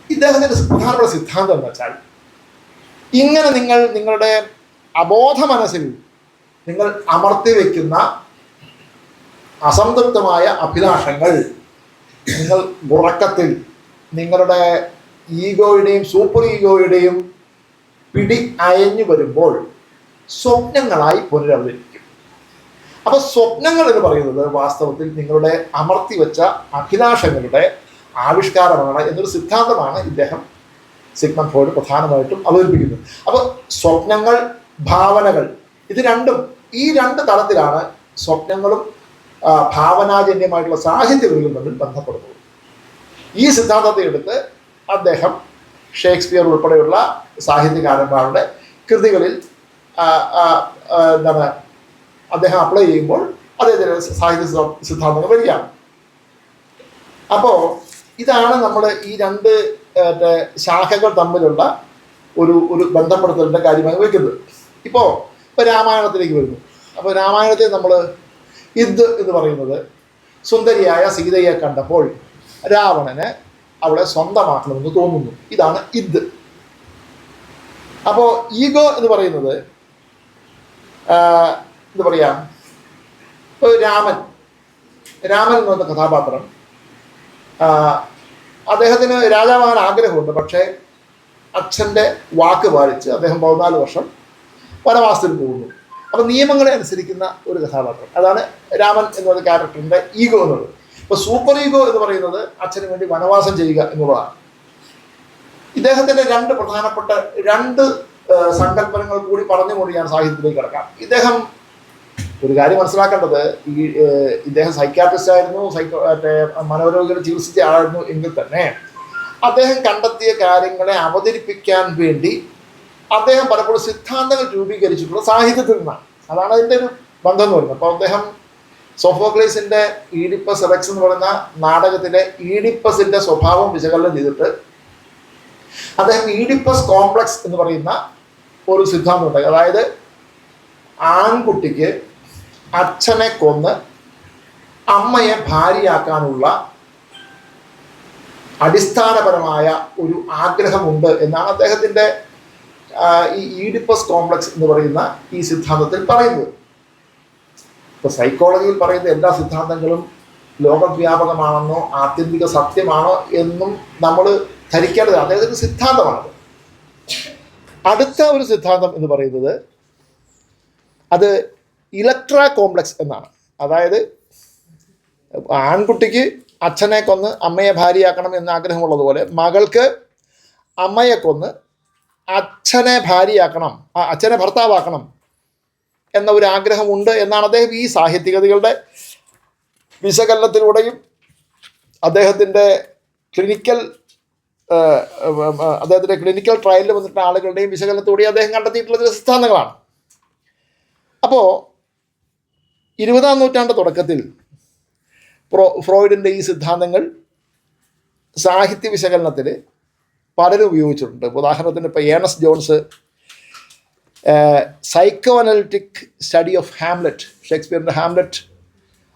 ഇദ്ദേഹത്തിൻ്റെ പ്രധാനപ്പെട്ട സിദ്ധാന്തം എന്ന് വെച്ചാൽ, ഇങ്ങനെ നിങ്ങളുടെ അബോധ മനസ്സിൽ നിങ്ങൾ അമർത്തി വയ്ക്കുന്ന അസംതൃപ്തമായ അഭിലാഷങ്ങൾ നിങ്ങൾ ഉറക്കത്തിൽ നിങ്ങളുടെ ഈഗോയുടെയും സൂപ്പർ ഈഗോയുടെയും പിടി അയഞ്ഞു വരുമ്പോൾ സ്വപ്നങ്ങളായി പുനരവതരിക്കും. അപ്പൊ സ്വപ്നങ്ങൾ എന്ന് പറയുന്നത് വാസ്തവത്തിൽ നിങ്ങളുടെ അമർത്തി വെച്ച അഭിലാഷങ്ങളുടെ ആവിഷ്കാരമാണ് എന്നൊരു സിദ്ധാന്തമാണ് ഇദ്ദേഹം സിഗ്മണ്ട് ഫ്രോയിഡ് പ്രധാനമായിട്ടും അവതരിപ്പിക്കുന്നത്. അപ്പോൾ സ്വപ്നങ്ങൾ, ഭാവനകൾ, ഇത് രണ്ടും, ഈ രണ്ട് തലത്തിലാണ് സ്വപ്നങ്ങളും ഭാവനാജന്യമായിട്ടുള്ള സാഹിത്യകൃതികളും തമ്മിൽ ബന്ധപ്പെടുന്നത്. ഈ സിദ്ധാന്തത്തെ എടുത്ത് അദ്ദേഹം ഷേക്സ്പിയർ ഉൾപ്പെടെയുള്ള സാഹിത്യകാരന്മാരുടെ കൃതികളിൽ എന്താണ് അദ്ദേഹം അപ്ലൈ ചെയ്യുമ്പോൾ അദ്ദേഹത്തിന് സാഹിത്യ സിദ്ധാന്തങ്ങൾ വരികയാണ്. അപ്പോൾ ഇതാണ് നമ്മൾ ഈ രണ്ട് ശാഖകൾ തമ്മിലുള്ള ഒരു ബന്ധപ്പെടുത്തലിൻ്റെ കാര്യമായി വയ്ക്കുന്നത്. ഇപ്പോൾ രാമായണത്തിലേക്ക് വരുന്നു. അപ്പോൾ രാമായണത്തിൽ നമ്മൾ ഇദ് എന്ന് പറയുന്നത് സുന്ദരിയായ സീതയെ കണ്ടപ്പോൾ രാവണന് അവളെ സ്വന്തമാക്കണമെന്ന് തോന്നുന്നു. ഇതാണ് ഇദ്. അപ്പോൾ ഈഗോ എന്ന് പറയുന്നത് എന്താ പറയുക, ഇപ്പോൾ രാമൻ എന്ന് പറയുന്ന കഥാപാത്രം, അദ്ദേഹത്തിന് രാജാവാകാൻ ആഗ്രഹമുണ്ട്. പക്ഷേ അച്ഛൻ്റെ വാക്ക് പാലിച്ച് അദ്ദേഹം 14 വർഷം വനവാസത്തിൽ പോകുന്നു. അപ്പം നിയമങ്ങളെ അനുസരിക്കുന്ന ഒരു കഥാപാത്രം, അതാണ് രാമൻ എന്ന ക്യാരക്ടറിൻ്റെ ഈഗോ എന്നുള്ളത്. ഇപ്പോൾ സൂപ്പർ ഈഗോ എന്ന് പറയുന്നത് അച്ഛന് വേണ്ടി വനവാസം ചെയ്യുക എന്നുള്ളതാണ്. ഇദ്ദേഹത്തിൻ്റെ രണ്ട് പ്രധാനപ്പെട്ട സങ്കല്പനങ്ങൾ കൂടി പറഞ്ഞുകൊണ്ട് ഞാൻ സാഹിത്യത്തിലേക്ക് കിടക്കാം. ഇദ്ദേഹം ഒരു കാര്യം മനസ്സിലാക്കേണ്ടത്, ഇദ്ദേഹം സൈക്യാട്രിസ്റ്റ് ആയിരുന്നു, മനോരോഗികളെ ചികിത്സിച്ച ആളായിരുന്നു എങ്കിൽ തന്നെ അദ്ദേഹം കണ്ടെത്തിയ കാര്യങ്ങളെ അവതരിപ്പിക്കാൻ വേണ്ടി അദ്ദേഹം പലപ്പോഴും സിദ്ധാന്തങ്ങൾ രൂപീകരിച്ചിട്ടുള്ള സാഹിത്യത്തിൽ നിന്നാണ്. അതാണ് അതിൻ്റെ ഒരു ബന്ധം എന്ന് പറയുന്നത്. അപ്പോൾ അദ്ദേഹം സോഫോക്ലീസിൻ്റെ ഈഡിപ്പസ് റെക്സ് എന്ന് പറയുന്ന നാടകത്തിലെ ഈഡിപ്പസിൻ്റെ സ്വഭാവം വിശകലനം ചെയ്തിട്ട് അദ്ദേഹം ഈഡിപ്പസ് കോംപ്ലക്സ് എന്ന് പറയുന്ന ഒരു സിദ്ധാന്തം ഉണ്ടായി. അതായത് ആൺകുട്ടിക്ക് അച്ഛനെ കൊന്ന് അമ്മയെ ഭാര്യയാക്കാനുള്ള അടിസ്ഥാനപരമായ ഒരു ആഗ്രഹമുണ്ട് എന്നാണ് അദ്ദേഹത്തിൻ്റെ ഈ ഈഡിപ്പസ് കോംപ്ലക്സ് എന്ന് പറയുന്ന ഈ സിദ്ധാന്തത്തിൽ പറയുന്നത്. ഇപ്പോൾ സൈക്കോളജിയിൽ പറയുന്ന എല്ലാ സിദ്ധാന്തങ്ങളും ലോകവ്യാപകമാണെന്നോ ആത്യന്തിക സത്യമാണോ എന്നും നമ്മൾ ധരിക്കേണ്ടത് അദ്ദേഹത്തിൻ്റെ സിദ്ധാന്തമാണത്. അടുത്ത ഒരു സിദ്ധാന്തം എന്ന് പറയുന്നത് അത് ഇലക്ട്ര കോംപ്ലക്സ് എന്നാണ്. അതായത് ആൺകുട്ടിക്ക് അച്ഛനെ കൊന്ന് അമ്മയെ ഭാര്യയാക്കണം എന്ന ആഗ്രഹമുള്ളതുപോലെ മകൾക്ക് അമ്മയെ കൊന്ന് അച്ഛനെ ഭാര്യയാക്കണം, അച്ഛനെ ഭർത്താവാക്കണം എന്ന ഒരു ആഗ്രഹമുണ്ട് എന്നാണ് അദ്ദേഹം ഈ സാഹിത്യകൃതികളുടെ വിശകലനത്തിലൂടെയും അദ്ദേഹത്തിൻ്റെ ക്ലിനിക്കൽ ട്രയലിൽ വന്നിട്ടുള്ള ആളുകളുടെയും വിശകലനത്തോടെയും അദ്ദേഹം കണ്ടെത്തിയിട്ടുള്ള ചില സിദ്ധാന്തങ്ങളാണ്. അപ്പോൾ 20-ാം നൂറ്റാണ്ട് തുടക്കത്തിൽ ഫ്രോയിഡിൻ്റെ ഈ സിദ്ധാന്തങ്ങൾ സാഹിത്യ വിശകലനത്തിൽ പലരും ഉപയോഗിച്ചിട്ടുണ്ട്. ഉദാഹരണത്തിന് ഇപ്പോൾ Ernest Jones psychoanalytic study of Hamlet, ഷേക്സ്പിയറിൻ്റെ ഹാംലെറ്റ്,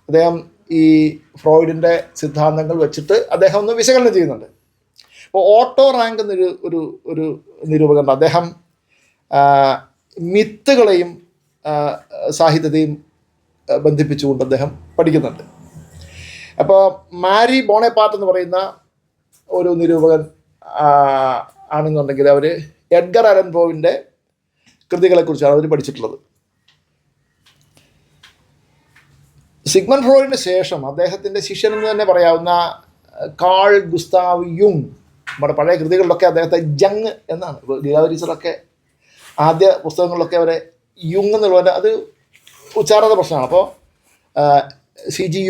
അദ്ദേഹം ഈ ഫ്രോയിഡിൻ്റെ സിദ്ധാന്തങ്ങൾ വെച്ചിട്ട് അദ്ദേഹം ഒന്ന് വിശകലനം ചെയ്യുന്നുണ്ട്. ഇപ്പോൾ ഓട്ടോ റാങ്ക് എന്നൊരു ഒരു നിരൂപകനുണ്ട്. അദ്ദേഹം മിത്തുകളെയും സാഹിത്യത്തെയും ബന്ധിപ്പിച്ചുകൊണ്ട് അദ്ദേഹം പഠിക്കുന്നുണ്ട്. അപ്പോൾ മാരി ബോണേപാർട്ട് എന്ന് പറയുന്ന ഒരു നിരൂപകൻ ആണെന്നുണ്ടെങ്കിൽ അവർ എഡ്ഗർ അലൻ പോവിൻ്റെ കൃതികളെക്കുറിച്ചാണ് അവർ പഠിച്ചിട്ടുള്ളത്. സിഗ്മണ്ട് ഫ്രോയിഡിന് ശേഷം അദ്ദേഹത്തിൻ്റെ ശിഷ്യനെന്ന് തന്നെ പറയാവുന്ന കാൾ ഗുസ്താവ് യുങ്, നമ്മുടെ പഴയ കൃതികളിലൊക്കെ അദ്ദേഹത്തെ ജങ് എന്നാണ്, ലീലാവരീസറൊക്കെ ആദ്യ പുസ്തകങ്ങളിലൊക്കെ അവരെ യുങ് എന്നുള്ളത് അത് ഉച്ചാരണ പ്രശ്നമാണ്. അപ്പോൾ സി.ജി.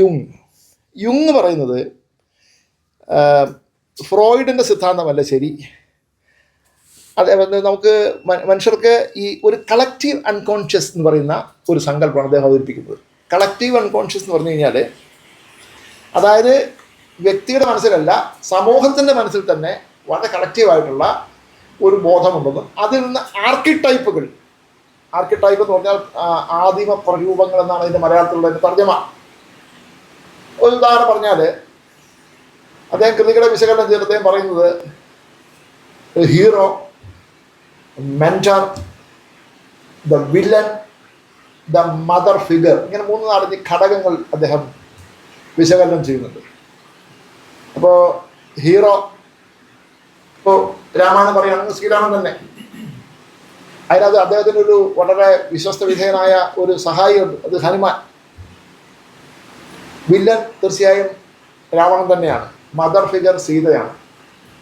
യുങ് പറയുന്നത് ഫ്രോയിഡിൻ്റെ സിദ്ധാന്തമല്ല ശരി. അതേപോലെ നമുക്ക് മനുഷ്യർക്ക് ഈ ഒരു കളക്റ്റീവ് അൺകോൺഷ്യസ് എന്ന് പറയുന്ന ഒരു സങ്കല്പമാണ് അദ്ദേഹം അവതരിപ്പിക്കുന്നത്. കളക്റ്റീവ് അൺകോൺഷ്യസ് എന്ന് പറഞ്ഞു കഴിഞ്ഞാൽ അതായത് വ്യക്തിയുടെ മനസ്സിലല്ല, സമൂഹത്തിൻ്റെ മനസ്സിൽ തന്നെ വളരെ കളക്റ്റീവായിട്ടുള്ള ഒരു ബോധമുണ്ടെന്നും അതിൽ നിന്ന് ആർക്കിടൈപ്പ് എന്ന് പറഞ്ഞാൽ ആദിമ പ്രരൂപങ്ങൾ എന്നാണ് ഇതിൻ്റെ മലയാളത്തിലുള്ള തർജ്ജമ. ഒരു ഉദാഹരണം പറഞ്ഞാൽ അദ്ദേഹം കൃതികളെ വിശകലനം ചെയ്ത് അദ്ദേഹം പറയുന്നത് hero, mentor, the villain, the mother figure, ഇങ്ങനെ 3-4 ഘടകങ്ങൾ അദ്ദേഹം വിശകലനം ചെയ്യുന്നുണ്ട്. അപ്പോൾ ഹീറോ, ഇപ്പോൾ രാമായണം പറയുകയാണെങ്കിൽ ശ്രീരാമൻ തന്നെ. അതിനകത്ത് അദ്ദേഹത്തിനൊരു വളരെ വിശ്വസ്ത വിധേയനായ ഒരു സഹായിയുണ്ട്, അത് ഹനുമാൻ. വില്ലൻ തീർച്ചയായും രാവണൻ തന്നെയാണ്. മദർ ഫിഗർ സീതയാണ്.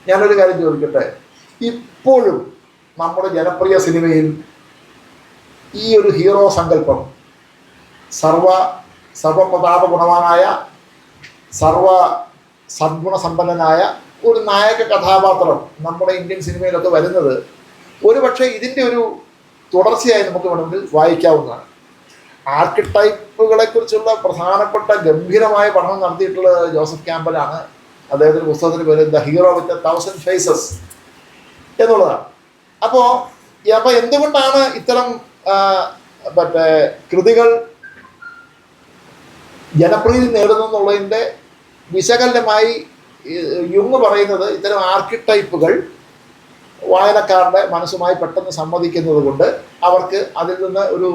ഞാനൊരു കാര്യം ചോദിക്കട്ടെ, ഇപ്പോഴും നമ്മുടെ ജനപ്രിയ സിനിമയിൽ ഈ ഒരു ഹീറോ സങ്കല്പം, സർവപ്രതാപ ഗുണവാനായ, സദ്ഗുണസമ്പന്നനായ ഒരു നായക കഥാപാത്രം നമ്മുടെ ഇന്ത്യൻ സിനിമയിലൊക്കെ വരുന്നത് ഒരുപക്ഷെ ഇതിൻ്റെ ഒരു തുടർച്ചയായി നമുക്ക് വേണമെങ്കിൽ വായിക്കാവുന്നതാണ്. ആർക്കിടൈപ്പുകളെ കുറിച്ചുള്ള പ്രധാനപ്പെട്ട ഗംഭീരമായ പഠനം നടത്തിയിട്ടുള്ളത് ജോസഫ് ക്യാമ്പലാണ്. അദ്ദേഹത്തിൻ്റെ പുസ്തകത്തിന് പേര് ദ ഹീറോ വിത്ത് 1000 ഫേസസ് എന്നുള്ളതാണ്. അപ്പോൾ എന്തുകൊണ്ടാണ് ഇത്തരം കൃതികൾ ജനപ്രീതി നേടുന്നു എന്നുള്ളതിൻ്റെ വിശകലനമായി യുങ് പറയുന്നത് ഇത്തരം ആർക്കിടൈപ്പുകൾ വായനക്കാരുടെ മനസ്സുമായി പെട്ടെന്ന് സംവദിക്കുന്നത് കൊണ്ട് അവർക്ക് അതിൽ നിന്ന് ഒരു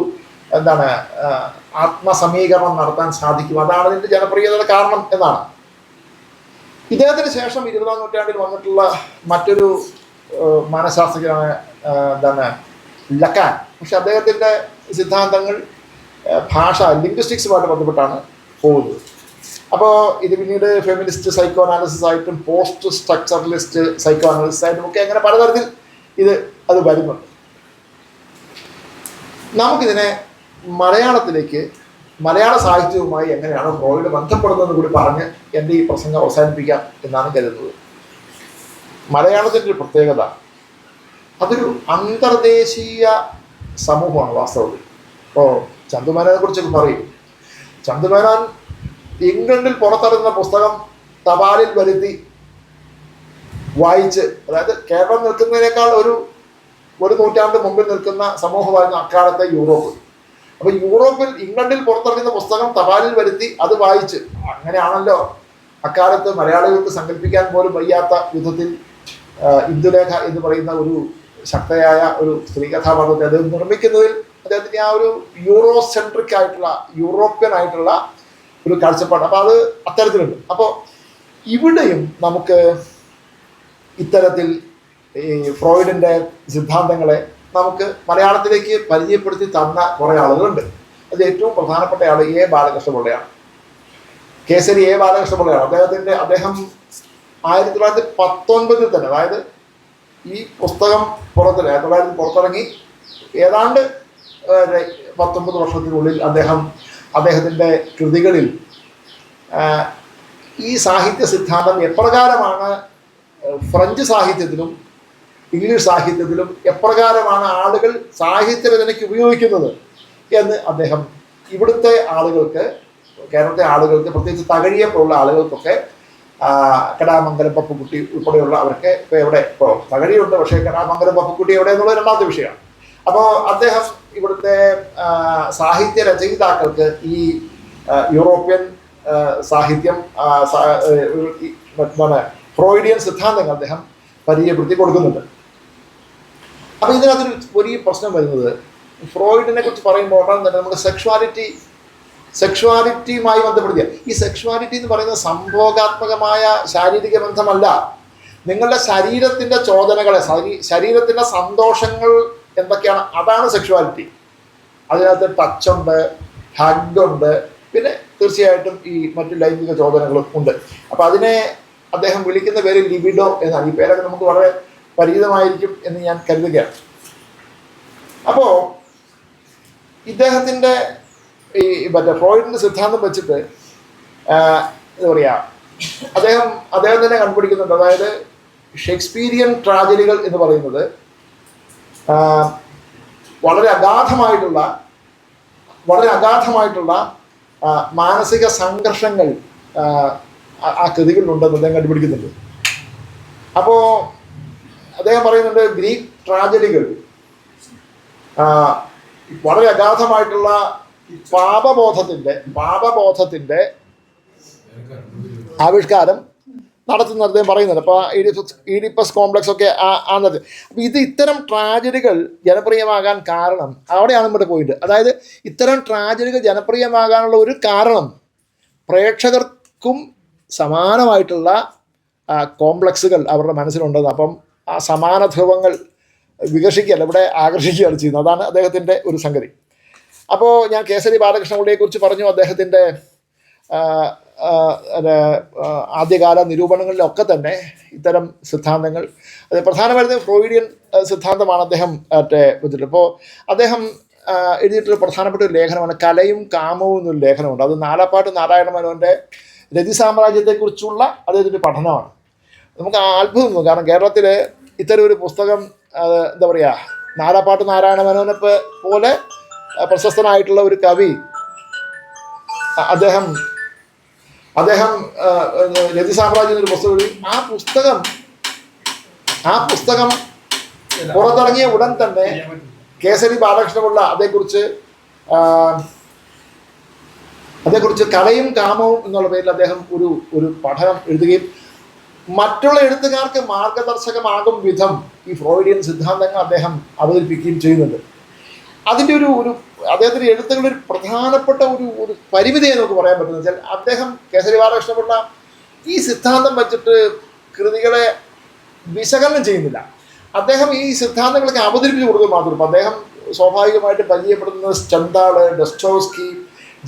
ആത്മസമീകരണം നടത്താൻ സാധിക്കും. അതാണ് ഇതിൻ്റെ ജനപ്രിയതയുടെ കാരണം എന്നാണ്. ഇദ്ദേഹത്തിന് ശേഷം 20-ാം നൂറ്റാണ്ടിൽ വന്നിട്ടുള്ള മറ്റൊരു മനഃശാസ്ത്രജ്ഞനായ ലക്കാൻ. പക്ഷെ അദ്ദേഹത്തിൻ്റെ സിദ്ധാന്തങ്ങൾ ഭാഷ ലിംഗ്വിസ്റ്റിക്സുമായിട്ട് ബന്ധപ്പെട്ടാണ് പോകുന്നത്. അപ്പോൾ ഇത് പിന്നീട് ഫെമിനിസ്റ്റ് സൈക്കോ അനാലിസിസ് ആയിട്ടും പോസ്റ്റ് സ്ട്രക്ചറലിസ്റ്റ് സൈക്കോ അനാലിസിസ് ആയിട്ടും ഒക്കെ അങ്ങനെ പലതരത്തിൽ അത് വരുന്നുണ്ട്. നമുക്കിതിനെ മലയാള സാഹിത്യവുമായി എങ്ങനെയാണ് ഫ്രോയിഡ് ബന്ധപ്പെടുന്നതെന്ന് കൂടി പറഞ്ഞ് എൻ്റെ ഈ പ്രസംഗം അവസാനിപ്പിക്കാം എന്നാണ് കരുതുന്നത്. മലയാളത്തിൻ്റെ ഒരു പ്രത്യേകത, അതൊരു അന്തർദേശീയ സമൂഹമാണ് വാസ്തവത്തിൽ. ഇപ്പോൾ ചന്തുമേനോനെ കുറിച്ചൊക്കെ പറയും. ചന്തുമേനോൻ ഇംഗ്ലണ്ടിൽ പുറത്തിറങ്ങുന്ന പുസ്തകം തപാലിൽ വരുത്തി വായിച്ച്, അതായത് കേരളം നിൽക്കുന്നതിനേക്കാൾ ഒരു നൂറ്റാണ്ട് മുമ്പിൽ നിൽക്കുന്ന സമൂഹമായിരുന്നു അക്കാലത്തെ യൂറോപ്പ്. അപ്പോൾ ഇംഗ്ലണ്ടിൽ പുറത്തിറങ്ങുന്ന പുസ്തകം തപാലിൽ വരുത്തി അത് വായിച്ച്, അങ്ങനെയാണല്ലോ അക്കാലത്ത് മലയാളികൾക്ക് സങ്കല്പിക്കാൻ പോലും വയ്യാത്ത വിധത്തിൽ ഇന്ദുലേഖ എന്ന് പറയുന്ന ഒരു ശക്തയായ ഒരു സ്ത്രീ കഥാപാത്രത്തെ അദ്ദേഹം നിർമ്മിക്കുന്നതിൽ അദ്ദേഹത്തിന് ആ ഒരു യൂറോസെൻട്രിക് ആയിട്ടുള്ള, യൂറോപ്യൻ ആയിട്ടുള്ള ഒരു കാഴ്ചപ്പാട്. അപ്പോൾ അത് അത്തരത്തിലുണ്ട്. അപ്പോൾ ഇവിടെയും നമുക്ക് ഇത്തരത്തിൽ ഈ ഫ്രോയിഡിൻ്റെ സിദ്ധാന്തങ്ങളെ നമുക്ക് മലയാളത്തിലേക്ക് പരിചയപ്പെടുത്തി തന്ന കുറേ ആളുകളുണ്ട്. അത് ഏറ്റവും പ്രധാനപ്പെട്ട ആൾ എ ബാലകൃഷ്ണപിള്ളയാണ്. കേസരി എ ബാലകൃഷ്ണപിള്ളയാണ്. അദ്ദേഹം 1919 തന്നെ, അതായത് ഈ പുസ്തകം 1900 പുറത്തിറങ്ങി ഏതാണ്ട് 19 വർഷത്തിനുള്ളിൽ അദ്ദേഹത്തിൻ്റെ കൃതികളിൽ ഈ സാഹിത്യ സിദ്ധാന്തം എപ്രകാരമാണ് ഫ്രഞ്ച് സാഹിത്യത്തിലും ഇംഗ്ലീഷ് സാഹിത്യത്തിലും എപ്രകാരമാണ് ആളുകൾ സാഹിത്യരചനയ്ക്ക് ഉപയോഗിക്കുന്നത് എന്ന് അദ്ദേഹം ഇവിടുത്തെ ആളുകൾക്ക്, കേരളത്തെ ആളുകൾക്ക്, പ്രത്യേകിച്ച് തകഴിയെപ്പോലുള്ള ആളുകൾക്കൊക്കെ, കടാമംഗലം പപ്പുക്കുട്ടി ഉൾപ്പെടെയുള്ള അവർക്ക് ഇപ്പോൾ തകഴിയുണ്ട്, പക്ഷേ കടാമംഗലം പപ്പുക്കുട്ടി എവിടെ എന്നുള്ളത് രണ്ടാമത്തെ വിഷയമാണ്. അപ്പോൾ അദ്ദേഹം ഇവിടുത്തെ സാഹിത്യ രചയിതാക്കൾക്ക് ഈ യൂറോപ്യൻ സാഹിത്യം, ഫ്രോയിഡിയൻ സിദ്ധാന്തങ്ങൾ അദ്ദേഹം പരിചയപ്പെടുത്തി കൊടുക്കുന്നുണ്ട്. അപ്പോൾ ഇതിനകത്തൊരു വലിയ പ്രശ്നം വരുന്നത്, ഫ്രോയിഡിനെ കുറിച്ച് പറയുമ്പോൾ തന്നെ നമുക്ക് സെക്ഷുവാലിറ്റിയുമായി ബന്ധപ്പെടുത്തിയ ഈ സെക്ഷുവാലിറ്റി എന്ന് പറയുന്നത് സംഭോഗാത്മകമായ ശാരീരിക ബന്ധമല്ല. നിങ്ങളുടെ ശരീരത്തിൻ്റെ ചോദനകളെ, ശരീരത്തിൻ്റെ സന്തോഷങ്ങൾ എന്തൊക്കെയാണ്, അതാണ് സെക്ഷുവാലിറ്റി. അതിനകത്ത് ടച്ചുണ്ട്, ഹഗ്ഗുണ്ട്, പിന്നെ തീർച്ചയായിട്ടും ഈ മറ്റു ലൈംഗിക ചോദനകളും ഉണ്ട്. അപ്പോൾ അതിനെ അദ്ദേഹം വിളിക്കുന്ന പേര് ലിബിഡോ എന്നാണ്. ഈ പേരൊക്കെ നമുക്ക് വളരെ പരിചിതമായിരിക്കും എന്ന് ഞാൻ കരുതുകയാണ്. അപ്പോൾ ഇദ്ദേഹത്തിൻ്റെ ഈ ഫ്രോയിഡിൻ്റെ സിദ്ധാന്തം വെച്ചിട്ട് എന്താ പറയുക, അദ്ദേഹം തന്നെ കണ്ടുപിടിക്കുന്നുണ്ട്. അതായത് ഷേക്സ്പീരിയൻ ട്രാജഡികൾ എന്ന് പറയുന്നത് വളരെ അഗാധമായിട്ടുള്ള മാനസിക സംഘർഷങ്ങൾ ആ കൃതികളിലുണ്ടെന്ന് അദ്ദേഹം കണ്ടുപിടിക്കുന്നുണ്ട്. അപ്പോൾ അദ്ദേഹം പറയുന്നുണ്ട് ഗ്രീക്ക് ട്രാജഡികൾ വളരെ അഗാധമായിട്ടുള്ള പാപബോധത്തിന്റെ ആവിഷ്കാരം നടത്തുന്ന അദ്ദേഹം പറയുന്നുണ്ട്. അപ്പോൾ ഈഡിപ്പസ് കോംപ്ലക്സ് ഒക്കെ ആണത്. അപ്പോൾ ഇത്തരം ട്രാജഡികൾ ജനപ്രിയമാകാൻ കാരണം, അവിടെയാണ് നമ്മുടെ പോയിന്റ്. അതായത് ഇത്തരം ട്രാജഡികൾ ജനപ്രിയമാകാനുള്ള ഒരു കാരണം പ്രേക്ഷകർക്കും സമാനമായിട്ടുള്ള കോംപ്ലക്സുകൾ അവരുടെ മനസ്സിലുണ്ടെന്ന്. അപ്പം ആ സമാന ധ്രുവങ്ങൾ വികസിക്കുകയല്ല, ഇവിടെ ആകർഷിക്കുകയാണ് ചെയ്യുന്നത്. അതാണ് അദ്ദേഹത്തിൻ്റെ ഒരു സംഗതി. അപ്പോൾ ഞാൻ കേസരി ബാലകൃഷ്ണപിള്ളയെ കുറിച്ച് പറഞ്ഞു. അദ്ദേഹത്തിൻ്റെ ആദ്യകാല നിരൂപണങ്ങളിലൊക്കെ തന്നെ ഇത്തരം സിദ്ധാന്തങ്ങൾ, അത് പ്രധാനമായിട്ടും ഫ്രോയിഡിയൻ സിദ്ധാന്തമാണ് അദ്ദേഹം വെച്ചിട്ട്. അപ്പോൾ അദ്ദേഹം എഴുതിയിട്ടൊരു പ്രധാനപ്പെട്ട ഒരു ലേഖനമാണ് കലയും കാമവും എന്നൊരു ലേഖനമുണ്ട്. അത് നാലാപ്പാട്ട് നാരായണ മേനോൻ്റെ രതി സാമ്രാജ്യത്തെക്കുറിച്ചുള്ള അദ്ദേഹത്തിൻ്റെ പഠനമാണ്. നമുക്ക് അത്ഭുതം തോന്നും. കാരണം കേരളത്തിൽ ഇത്തരം ഒരു പുസ്തകം, എന്താ പറയുക, നാലാപ്പാട്ട് നാരായണ മേനോനെ പോലെ പ്രശസ്തനായിട്ടുള്ള ഒരു കവി അദ്ദേഹം രതി സാമ്രാജ്യം എന്നൊരു പുസ്തകം എഴുതി. ആ പുസ്തകം പുറത്തിറങ്ങിയ ഉടൻ തന്നെ കേസരി ബാലകൃഷ്ണപിള്ള അതേക്കുറിച്ച് കലയും കാമവും എന്നുള്ള പേരിൽ അദ്ദേഹം ഒരു പഠനം എഴുതുകയും മറ്റുള്ള എഴുത്തുകാർക്ക് മാർഗദർശകമാകും വിധം ഈ ഫ്രോയിഡിയൻ സിദ്ധാന്തങ്ങൾ അദ്ദേഹം അവതരിപ്പിക്കുകയും ചെയ്യുന്നുണ്ട്. അതിൻ്റെ ഒരു അദ്ദേഹത്തിൻ്റെ എഴുത്തുകളുടെ ഒരു പ്രധാനപ്പെട്ട ഒരു പരിമിതിയെ നമുക്ക് പറയാൻ പറ്റുന്നത് വെച്ചാൽ അദ്ദേഹം കേസരി ബാലകൃഷ്ണപിള്ള ഈ സിദ്ധാന്തം വെച്ചിട്ട് കൃതികളെ വിശകലനം ചെയ്യുന്നില്ല. അദ്ദേഹം ഈ സിദ്ധാന്തങ്ങളൊക്കെ അവതരിപ്പിച്ച് കൊടുക്കുക മാത്രം. അപ്പം അദ്ദേഹം സ്വാഭാവികമായിട്ട് പരിചയപ്പെടുന്നത് Stendhal, Dostoevsky,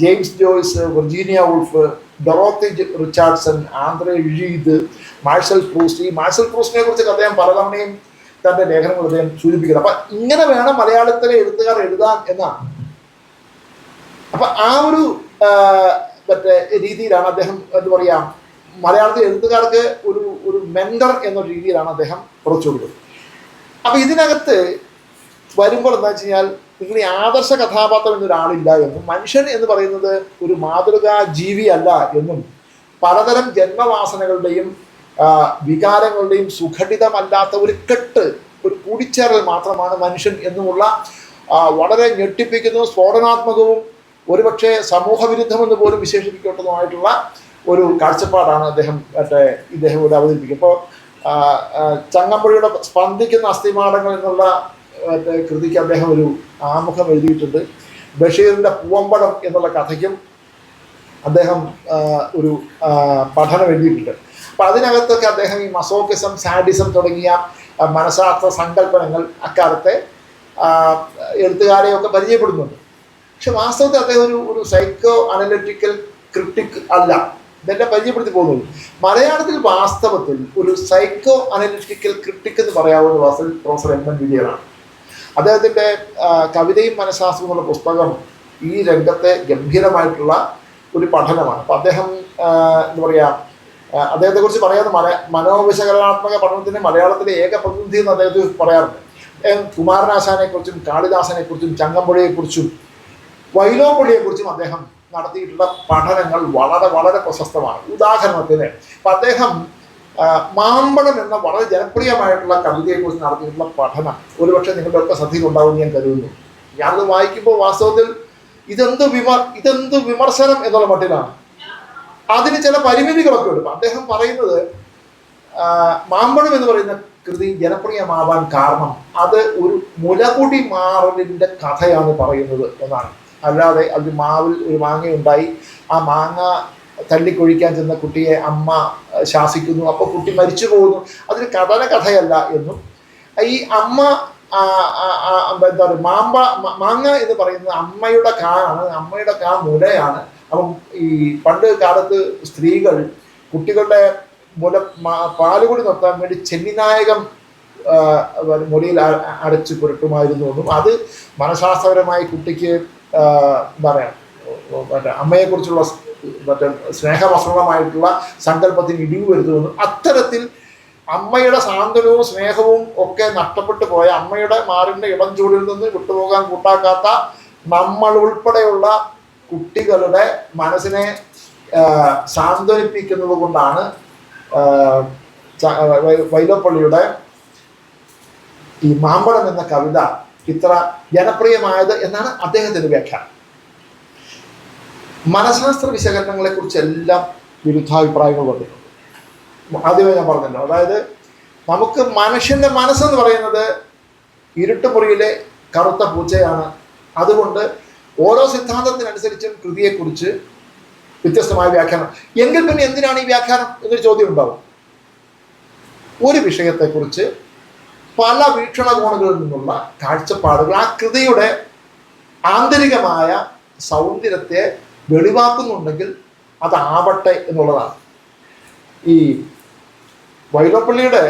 James Joyce, Virginia Woolf, Dorothy Richardson, Andre Gide, Marcel Proust. ഈ മാർഷൽ പ്രൂസ്റ്റിനെ കുറിച്ചൊക്കെ അദ്ദേഹം പലതവണയും തൻ്റെ ലേഖനങ്ങൾ അദ്ദേഹം സൂചിപ്പിക്കുന്നത്. അപ്പം ഇങ്ങനെ വേണം മലയാളത്തിലെ എഴുത്തുകാർ എഴുതാൻ എന്നാണ്. അപ്പം ആ ഒരു രീതിയിലാണ് അദ്ദേഹം, എന്താ പറയുക, മലയാളത്തിലെ എഴുത്തുകാർക്ക് ഒരു മെന്റർ എന്ന രീതിയിലാണ് അദ്ദേഹം പുറത്തു കൊടുക്കുന്നത്. അപ്പം ഇതിനകത്ത് വരുമ്പോൾ എന്താ വെച്ച് കഴിഞ്ഞാൽ, നിങ്ങൾ ഈ ആദർശ കഥാപാത്രം എന്നൊരാളില്ല എന്നും മനുഷ്യൻ എന്ന് പറയുന്നത് ഒരു മാതൃകാ ജീവി അല്ല എന്നും പലതരം ജന്മവാസനകളുടെയും വികാരങ്ങളുടെയും സുഘടിതമല്ലാത്ത ഒരു കൂടിച്ചേരൽ മാത്രമാണ് മനുഷ്യൻ എന്നുമുള്ള വളരെ ഞെട്ടിപ്പിക്കുന്നതും സ്ഫോടനാത്മകവും ഒരുപക്ഷെ സമൂഹവിരുദ്ധമെന്ന് പോലും വിശേഷിപ്പിക്കപ്പെട്ടതുമായിട്ടുള്ള ഒരു കാഴ്ചപ്പാടാണ് ഇദ്ദേഹം ഇവിടെ അവതരിപ്പിക്കും. ഇപ്പോൾ ചങ്ങമ്പുഴയുടെ സ്പന്ദിക്കുന്ന അസ്ഥിമാടങ്ങൾ എന്നുള്ള കൃതിക്ക് അദ്ദേഹം ഒരു ആമുഖം എഴുതിയിട്ടുണ്ട്. ബഷീറിൻ്റെ പൂവമ്പടം എന്നുള്ള കഥയ്ക്കും അദ്ദേഹം ഒരു പഠനം എഴുതിയിട്ടുണ്ട്. അപ്പം അതിനകത്തൊക്കെ അദ്ദേഹം ഈ മസോക്കിസം, സാഡിസം തുടങ്ങിയ മനഃശാസ്ത്ര സങ്കല്പനങ്ങൾ അക്കാലത്തെ എഴുത്തുകാരെയൊക്കെ പരിചയപ്പെടുന്നുണ്ട്. പക്ഷെ വാസ്തവത്തിൽ അദ്ദേഹം ഒരു സൈക്കോ അനലിറ്റിക്കൽ ക്രിട്ടിക് അല്ല, ഇതെല്ലാം പരിചയപ്പെടുത്തി പോകുന്നുള്ളൂ. മലയാളത്തിൽ വാസ്തവത്തിൽ ഒരു സൈക്കോ അനലിറ്റിക്കൽ ക്രിട്ടിക് എന്ന് പറയാവുന്ന വാസ്തവത്തിൽ പ്രൊഫസർ എം എൻ വിജയനാണ്. അദ്ദേഹത്തിൻ്റെ കവിതയും മനഃശാസ്ത്രവും എന്നുള്ള പുസ്തകം ഈ രംഗത്തെ ഗംഭീരമായിട്ടുള്ള ഒരു പഠനമാണ്. അപ്പം അദ്ദേഹം എന്താ പറയുക, അദ്ദേഹത്തെക്കുറിച്ച് പറയാതെ മനോവിശകലനാത്മക പഠനത്തിൻ്റെ മലയാളത്തിലെ ഏക പ്രതിനിധി എന്ന് അദ്ദേഹത്തെ പറയാറുണ്ട്. കുമാരനാശാനെക്കുറിച്ചും കാളിദാസനെക്കുറിച്ചും ചങ്ങമ്പുഴയെക്കുറിച്ചും വൈലോപ്പള്ളിയെക്കുറിച്ചും അദ്ദേഹം നടത്തിയിട്ടുള്ള പഠനങ്ങൾ വളരെ വളരെ പ്രശസ്തമാണ്. ഉദാഹരണത്തിന് ഇപ്പം അദ്ദേഹം മാമ്പഴം എന്ന വളരെ ജനപ്രിയമായിട്ടുള്ള കവിതയെക്കുറിച്ച് നടത്തിയിട്ടുള്ള പഠനം ഒരുപക്ഷെ നിങ്ങളുടെ ഒക്കെ ശ്രദ്ധയിലുണ്ടാവുമെന്ന് ഞാൻ കരുതുന്നു. ഞാനത് വായിക്കുമ്പോൾ വാസ്തവത്തിൽ ഇതെന്ത് വിമർശനം എന്നുള്ള മട്ടിലാണ്. അതിന് ചില പരിമിതികളൊക്കെ ഉണ്ട്. അദ്ദേഹം പറയുന്നത് മാമ്പഴം എന്ന് പറയുന്ന കൃതി ജനപ്രിയമാവാൻ കാരണം അത് ഒരു മുലകുടി മാറലിൻ്റെ കഥയാണ് പറയുന്നത് എന്നാണ്. അല്ലാതെ അത് മാവിൽ ഒരു മാങ്ങയുണ്ടായി, ആ മാങ്ങ തള്ളിക്കൊഴിക്കാൻ ചെന്ന കുട്ടിയെ അമ്മ ശാസിക്കുന്നു, അപ്പോൾ കുട്ടി മരിച്ചു പോകുന്നു, അതൊരു കഥയല്ല എന്നും, ഈ അമ്മ എന്താ പറയുക മാങ്ങ എന്ന് പറയുന്നത് അമ്മയുടെ കാണ്, അമ്മയുടെ കാ മുലയാണ്. അപ്പം ഈ പണ്ട് കാലത്ത് സ്ത്രീകൾ കുട്ടികളുടെ പാലുകൂടി നിർത്താൻ വേണ്ടി ചെന്നിനായകം മുലയിൽ അടച്ച് പുരട്ടുമായിരുന്നു എന്നും അത് മനഃശാസ്ത്രപരമായി കുട്ടിക്ക് എന്താ പറയുക അമ്മയെക്കുറിച്ചുള്ള മറ്റേ സ്നേഹവസ്ത്രമായിട്ടുള്ള സങ്കല്പത്തിന് ഇടിവ് വരുത്തുമെന്നും അത്തരത്തിൽ അമ്മയുടെ സാന്ത്വനവും സ്നേഹവും ഒക്കെ നഷ്ടപ്പെട്ടു പോയ അമ്മയുടെ മാറിൻ്റെ ഇടം ചൂടിൽ നിന്ന് വിട്ടുപോകാൻ കൂട്ടാക്കാത്ത നമ്മൾ ഉൾപ്പെടെയുള്ള കുട്ടികളുടെ മനസ്സിനെ സാന്ത്വനിപ്പിക്കുന്നത് കൊണ്ടാണ് വൈലോപ്പള്ളിയുടെ ഈ മാമ്പഴം എന്ന കവിത ഇത്ര ജനപ്രിയമായത് എന്നാണ് അദ്ദേഹത്തിന്റെ വ്യാഖ്യാനം. മനഃശാസ്ത്ര വിശകലനങ്ങളെ കുറിച്ച് എല്ലാം വിരുദ്ധാഭിപ്രായങ്ങൾ വന്നിട്ടുണ്ട്. ആദ്യമേ ഞാൻ പറഞ്ഞല്ലോ, അതായത് നമുക്ക് മനുഷ്യന്റെ മനസ്സെന്ന് പറയുന്നത് ഇരുട്ടുമുറിയിലെ കറുത്ത പൂച്ചയാണ്. അതുകൊണ്ട് ഓരോ സിദ്ധാന്തത്തിനനുസരിച്ചും കൃതിയെക്കുറിച്ച് വ്യത്യസ്തമായ വ്യാഖ്യാനം. എങ്കിൽ പിന്നെ എന്തിനാണ് ഈ വ്യാഖ്യാനം എന്നൊരു ചോദ്യം ഉണ്ടാവും. ഒരു വിഷയത്തെക്കുറിച്ച് പല വീക്ഷണകോണുകളിൽ നിന്നുള്ള കാഴ്ചപ്പാടുകൾ ആ കൃതിയുടെ ആന്തരികമായ സൗന്ദര്യത്തെ വെളിവാക്കുന്നുണ്ടെങ്കിൽ അതാവട്ടെ എന്നുള്ളതാണ്. ഈ വൈലോപ്പള്ളിയുടെ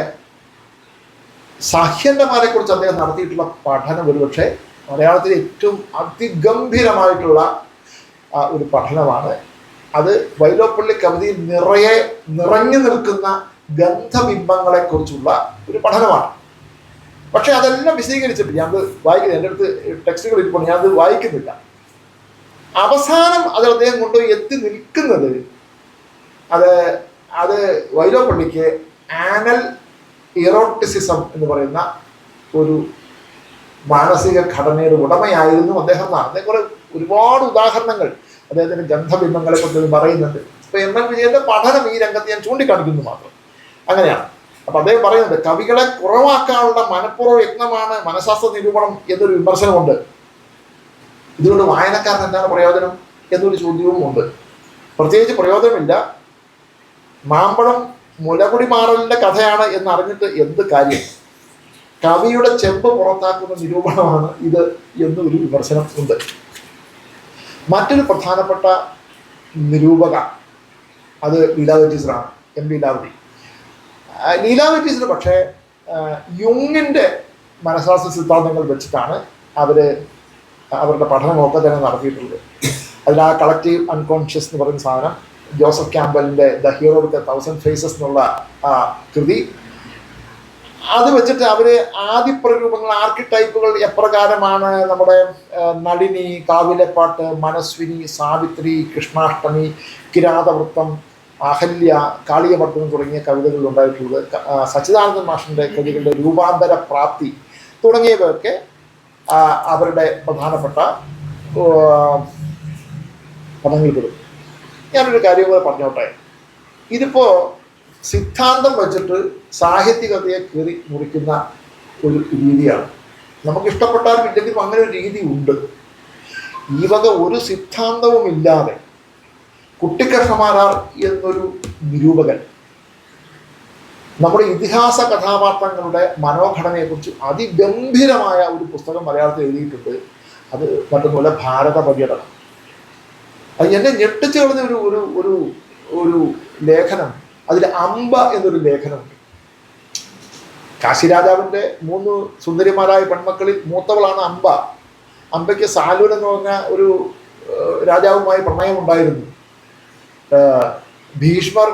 സാഹ്യന്മാരെ കുറിച്ച് അദ്ദേഹം നടത്തിയിട്ടുള്ള പഠനം ഒരുപക്ഷെ മലയാളത്തിലെ ഏറ്റവും അതിഗംഭീരമായിട്ടുള്ള ഒരു പഠനമാണ്. അത് വൈലോപ്പള്ളി കവിതയിൽ നിറഞ്ഞു നിൽക്കുന്ന ഗന്ധബിംബങ്ങളെ കുറിച്ചുള്ള ഒരു പഠനമാണ്. പക്ഷെ അതെല്ലാം വിശദീകരിച്ചിട്ട് ഞാനത് വായിക്കുന്നത്, എൻ്റെ അടുത്ത് ടെക്സ്റ്റുകൾ ഇപ്പോൾ ഞാനത് വായിക്കുന്നില്ല. അവസാനം അത് അദ്ദേഹം കൊണ്ടുപോയി എത്തി നിൽക്കുന്നത് അത് വൈലോപ്പള്ളിക്ക് ആനൽ ഇറോട്ടിസിസം എന്ന് പറയുന്ന ഒരു മാനസിക ഘടനയുടെ ഉടമയായിരുന്നു അദ്ദേഹം എന്നാണ്. അദ്ദേഹം കുറെ ഒരുപാട് ഉദാഹരണങ്ങൾ അദ്ദേഹത്തിന്റെ ഗന്ധബിംബങ്ങളെ കുറിച്ച് പറയുന്നുണ്ട്. ഇപ്പൊ എം എൻ വിജയന്റെ പഠനം ഈ രംഗത്ത് ഞാൻ ചൂണ്ടിക്കാണിക്കുന്നു മാത്രം. അങ്ങനെയാണ്. അപ്പൊ അദ്ദേഹം പറയുന്നത് കവികളെ കുറവാക്കാനുള്ള മനഃപൂർവ്വ യത്നമാണ് മനഃശാസ്ത്ര നിരൂപണം എന്നൊരു വിമർശനമുണ്ട്. ഇതുകൊണ്ട് വായനക്കാരൻ എന്താണ് പ്രയോജനം എന്നൊരു ചോദ്യവും ഉണ്ട്. പ്രത്യേകിച്ച് പ്രയോജനമില്ല. മാമ്പഴം മുലകുടി മാറലിന്റെ കഥയാണ് എന്നറിഞ്ഞിട്ട് എന്ത് കാര്യം? കവിയുടെ ചെമ്പ് പുറത്താക്കുന്ന നിരൂപണമാണ് ഇത് എന്നൊരു വിമർശനം ഉണ്ട്. മറ്റൊരു പ്രധാനപ്പെട്ട നിരൂപക അത് ലീലാവതി ടീച്ചറാണ്, എം ലീലാവതി. ലീലാവതി ടീച്ചർ പക്ഷേ യുങ്ങിൻ്റെ മനഃശാസ്ത്ര സിദ്ധാന്തങ്ങൾ വെച്ചിട്ടാണ് അവരുടെ പഠനമൊക്കെ തന്നെ നടത്തിയിട്ടുള്ളത്. അതിൽ ആ കളക്റ്റീവ് അൺകോൺഷ്യസ് എന്ന് പറയുന്ന സാധനം, ജോസഫ് ക്യാമ്പലിൻ്റെ ദ ഹീറോ വിത്ത് 1000 ഫേസസ് എന്നുള്ള ആ കൃതി, അത് വെച്ചിട്ട് അവർ ആദിപ്രരൂപങ്ങൾ ആർക്കിടൈപ്പുകൾ എപ്രകാരമാണ് നമ്മുടെ നളിനി, കാവിലപ്പാട്ട്, മനസ്വിനി, സാവിത്രി, കൃഷ്ണാഷ്ടമി, കിരാതവൃത്തം, അഹല്യ, കാളിയമർദ്ദനം തുടങ്ങിയ കവിതകളിൽ ഉണ്ടായിട്ടുള്ളത്, സച്ചിദാനന്ദൻ മാഷിൻ്റെ കൃതികളുടെ രൂപാന്തര പ്രാപ്തി തുടങ്ങിയവയൊക്കെ അവരുടെ പ്രധാനപ്പെട്ട പദങ്ങളിൽപ്പെടും. ഞാനൊരു കാര്യം കൂടെ പറഞ്ഞോട്ടെ. ഇതിപ്പോൾ സിദ്ധാന്തം വെച്ചിട്ട് സാഹിത്യകഥയെ കയറി മുറിക്കുന്ന ഒരു രീതിയാണ്. നമുക്ക് ഇഷ്ടപ്പെട്ടാലും ഇല്ലെങ്കിലും അങ്ങനെ ഒരു രീതി ഉണ്ട്. ഈ വക ഒരു സിദ്ധാന്തവും ഇല്ലാതെ കുട്ടിക്കൃഷ്ണമാരാർ എന്നൊരു നിരൂപകൻ നമ്മുടെ ഇതിഹാസ കഥാപാത്രങ്ങളുടെ മനോഘടനയെക്കുറിച്ച് അതിഗംഭീരമായ ഒരു പുസ്തകം മലയാളത്തിൽ എഴുതിയിട്ടുണ്ട്. അത് മറ്റൊന്നുമല്ല, ഭാരത പര്യടനം. അത് എന്നെ ഞെട്ടിച്ചു കളഞ്ഞ ഒരു ലേഖനം. അതിൽ അംബ എന്നൊരു ലേഖനമുണ്ട്. കാശിരാജാവിൻ്റെ 3 സുന്ദരിമാരായ പെൺമക്കളിൽ മൂത്തവളാണ് അംബ. അംബയ്ക്ക് സാലൂൻ എന്ന് പറഞ്ഞ ഒരു രാജാവുമായി പ്രണയമുണ്ടായിരുന്നു. ഭീഷ്മർ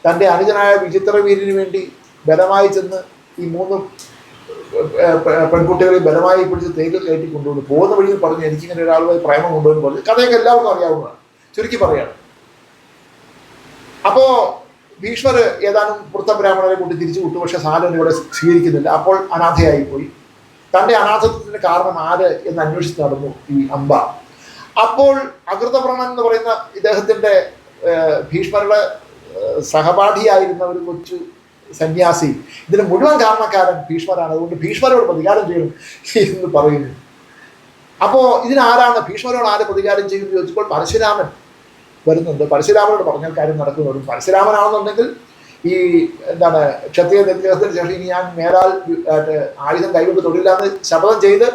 തൻ്റെ അനുജനായ വിചിത്രവീരന് വേണ്ടി ബലമായി ചെന്ന് ഈ 3 പെൺകുട്ടികളെ ബലമായി പിടിച്ച് തേക്കിൽ കയറ്റി കൊണ്ടുവന്നു. പോകുന്ന വഴിയിൽ പറഞ്ഞു, എനിക്കിങ്ങനെ ഒരാളുമായി പ്രേമം കൊണ്ടുവന്ന് പറഞ്ഞു. കഥയൊക്കെ എല്ലാവർക്കും അറിയാവുന്നതാണ്, ചുരുക്കി പറയാണ്. അപ്പോൾ ഭീഷ്മർ ഏതാനും വൃത്തബ്രാഹ്മണരെ കൂട്ടി തിരിച്ചു വിട്ടു. പക്ഷെ സാലൂൻ ഇവിടെ സ്വീകരിക്കുന്നില്ല. അപ്പോൾ അനാഥയായി പോയി. തൻ്റെ അനാഥത്വത്തിന് കാരണം ആര് എന്ന് അന്വേഷിച്ച് നടന്നു ഈ അംബ. അപ്പോൾ അകൃതവ്രണൻ എന്ന് പറയുന്ന ഇദ്ദേഹത്തിൻ്റെ ഭീഷ്മരുടെ സഹപാഠിയായിരുന്ന ഒരു കൊച്ചു സന്യാസി, ഇതിന് മുഴുവൻ കാരണക്കാരൻ ഭീഷ്മരാണ്, അതുകൊണ്ട് ഭീഷ്മരോട് പ്രതികാരം ചെയ്യണം എന്ന് പറയുന്നു. അപ്പോൾ ഇതിനാരാണ് ഭീഷ്മരോട് ആര് പ്രതികാരം ചെയ്യുമെന്ന് ചോദിച്ചപ്പോൾ പരശുരാമൻ വരുന്നുണ്ട്. പരശുരാമനോട് പറഞ്ഞാൽ കാര്യം നടക്കുന്നവരും പരശുരാമനാണെന്നുണ്ടെങ്കിൽ ഈ എന്താണ് ക്ഷത്രിയ നിഗ്രഹത്തിന് ശേഷം ഇനി ഞാൻ മേലാൽ ആയുധം കൈകൊണ്ട് തൊഴിലാന്ന് ശപഥം ചെയ്ത്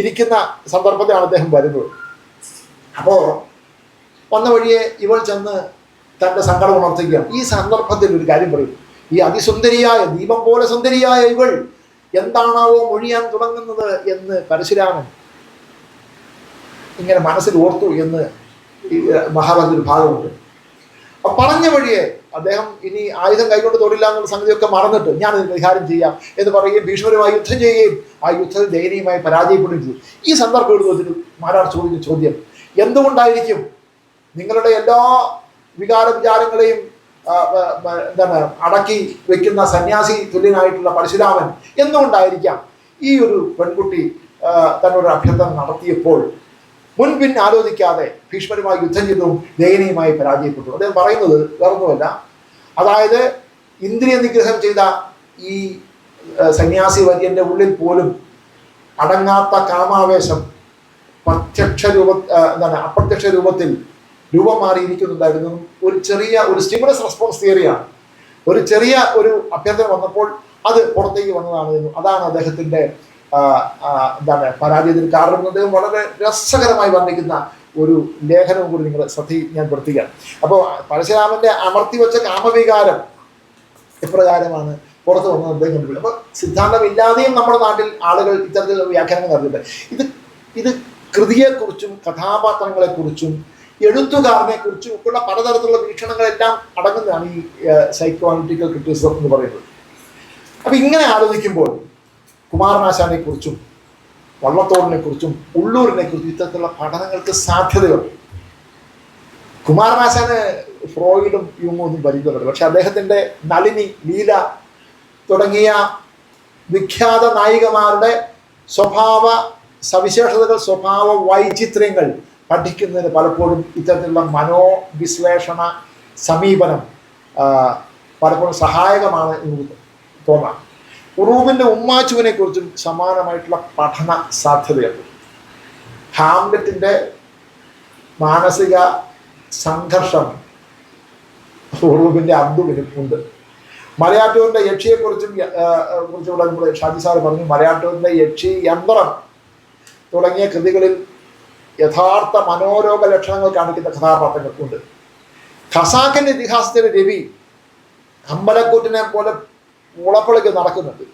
ഇരിക്കുന്ന സന്ദർഭത്തിലാണ് അദ്ദേഹം വരുന്നത്. അപ്പോൾ വന്ന വഴിയെ ഇവൾ ചെന്ന് തൻ്റെ സങ്കടം ഉണർത്തുകയാണ്. ഈ സന്ദർഭത്തിൽ ഒരു കാര്യം പറയും, ഈ അതിസുന്ദരിയായ ദീപം പോലെ സുന്ദരിയായ ഇവൾ എന്താണാവോ മൊഴിയാൻ തുടങ്ങുന്നത് എന്ന് പരശുരാമൻ ഇങ്ങനെ മനസ്സിൽ ഓർത്തു എന്ന് ഈ മഹാഭാരതത്തിൽ ഭാഗമുണ്ട്. അപ്പൊ പറഞ്ഞ വഴിയെ അദ്ദേഹം ഇനി ആയുധം കൈകൊണ്ട് തൊടില്ല എന്നുള്ള സംഗതിയൊക്കെ മറന്നിട്ട് ഞാനത് പരിഹാരം ചെയ്യാം എന്ന് പറയുകയും ഭീഷ്മരുമായി യുദ്ധം ചെയ്യുകയും ആ യുദ്ധത്തിൽ ദയനീയമായി പരാജയപ്പെടുകയും ചെയ്തു. ഈ സന്ദർഭത്തിൽ മാരാർ ചോദിക്കുന്ന ചോദ്യം, എന്തുകൊണ്ടായിരിക്കും നിങ്ങളുടെ എല്ലാ വിചാരങ്ങളെയും അടക്കി വെക്കുന്ന സന്യാസി തുല്യനായിട്ടുള്ള പരശുരാമൻ എന്തുകൊണ്ടായിരിക്കാം ഈ ഒരു പെൺകുട്ടി തന്നൊരു അഭ്യർത്ഥന നടത്തിയപ്പോൾ മുൻപിൻ ആലോചിക്കാതെ ഭീഷ്മരുമായി യുദ്ധം ചെയ്തും ദയനീയമായി പരാജയപ്പെട്ടു? അദ്ദേഹം പറയുന്നത് വേറൊന്നുമല്ല, അതായത് ഇന്ദ്രിയ നിഗ്രഹം ചെയ്ത ഈ സന്യാസി വര്യന്റെ ഉള്ളിൽ പോലും അടങ്ങാത്ത കാമാവേശം അപ്രത്യക്ഷ രൂപത്തിൽ രൂപം മാറിയിരിക്കുന്നുണ്ടായിരുന്നു. ഒരു ചെറിയ സ്റ്റിമുലസ് റെസ്പോൺസ് തിയറിയാണ്. ഒരു ചെറിയ ഒരു അഭ്യർത്ഥന വന്നപ്പോൾ അത് പുറത്തേക്ക് വന്നതാണ്. അതാണ് അദ്ദേഹത്തിന്റെ പരാജയത്തിന് കാരണം. അദ്ദേഹം വളരെ രസകരമായി വർണ്ണിക്കുന്ന ഒരു ലേഖനവും കൂടി നിങ്ങളുടെ ശ്രദ്ധയിൽ ഞാൻ പെടുത്തുകയാണ്. അപ്പോൾ പരശുരാമന്റെ അമർത്തി വെച്ച കാമവികാരം എപ്രകാരമാണ് പുറത്തു വന്നത് അദ്ദേഹം കണ്ടുപിടിക്കും. അപ്പോൾ സിദ്ധാന്തമില്ലാതെയും നമ്മുടെ നാട്ടിൽ ആളുകൾ ഇത്തരത്തിലുള്ള വ്യാഖ്യാനങ്ങൾ നടത്തിയിട്ടുണ്ട്. ഇത് കൃതിയെക്കുറിച്ചും കഥാപാത്രങ്ങളെക്കുറിച്ചും എഴുത്തുകാരനെ കുറിച്ചും ഒക്കെയുള്ള പലതരത്തിലുള്ള വീക്ഷണങ്ങളെല്ലാം അടങ്ങുന്നതാണ് ഈ സൈക്കോ അനലിറ്റിക്കൽ ക്രിറ്റിസിസം എന്ന് പറയുന്നത്. അപ്പൊ ഇങ്ങനെ ആലോചിക്കുമ്പോൾ കുമാരനാശാനെ കുറിച്ചും വള്ളത്തോളിനെ കുറിച്ചും ഉള്ളൂരിനെ കുറിച്ചും ഇത്തരത്തിലുള്ള പഠനങ്ങൾക്ക് സാധ്യതയുണ്ട്. കുമാരനാശാന് ഫ്രോയിഡും യൂങ്ങും ഒന്നും പരിചയപ്പെട്ടു. പക്ഷെ അദ്ദേഹത്തിന്റെ നളിനി, ലീല തുടങ്ങിയ വിഖ്യാത നായികമാരുടെ സ്വഭാവ സവിശേഷതകൾ, സ്വഭാവ വൈചിത്ര്യങ്ങൾ പഠിക്കുന്നതിന് പലപ്പോഴും ഇത്തരത്തിലുള്ള മനോവിശ്ലേഷണ സമീപനം പലപ്പോഴും സഹായകമാണ് എന്ന് തോന്നാം. ഉറൂബിന്റെ ഉമ്മാച്ചുവിനെ കുറിച്ചും സമാനമായിട്ടുള്ള പഠന സാധ്യതയുണ്ട്. ഹാംലെറ്റിന്റെ മാനസിക സംഘർഷം ഉറൂബിന്റെ അബ്ദുവിനും ഉണ്ട്. മലയാറ്റൂരിന്റെ യക്ഷിയെക്കുറിച്ചും കുറിച്ചുകൂടെ നമ്മൾ ഷാജി സാർ പറഞ്ഞു. മലയാറ്റൂരിന്റെ യക്ഷി, യന്ത്രം തുടങ്ങിയ കൃതികളിൽ യഥാർത്ഥ മനോരോഗ ലക്ഷണങ്ങൾ കാണിക്കുന്ന കഥാപാത്രങ്ങൾക്കുണ്ട്. ഖസാക്കിന്റെ ഇതിഹാസത്തിലെ രവി അമ്പലക്കൂറ്റിനെ പോലെ മുളപ്പളിക്ക് നടക്കുന്നുണ്ട്.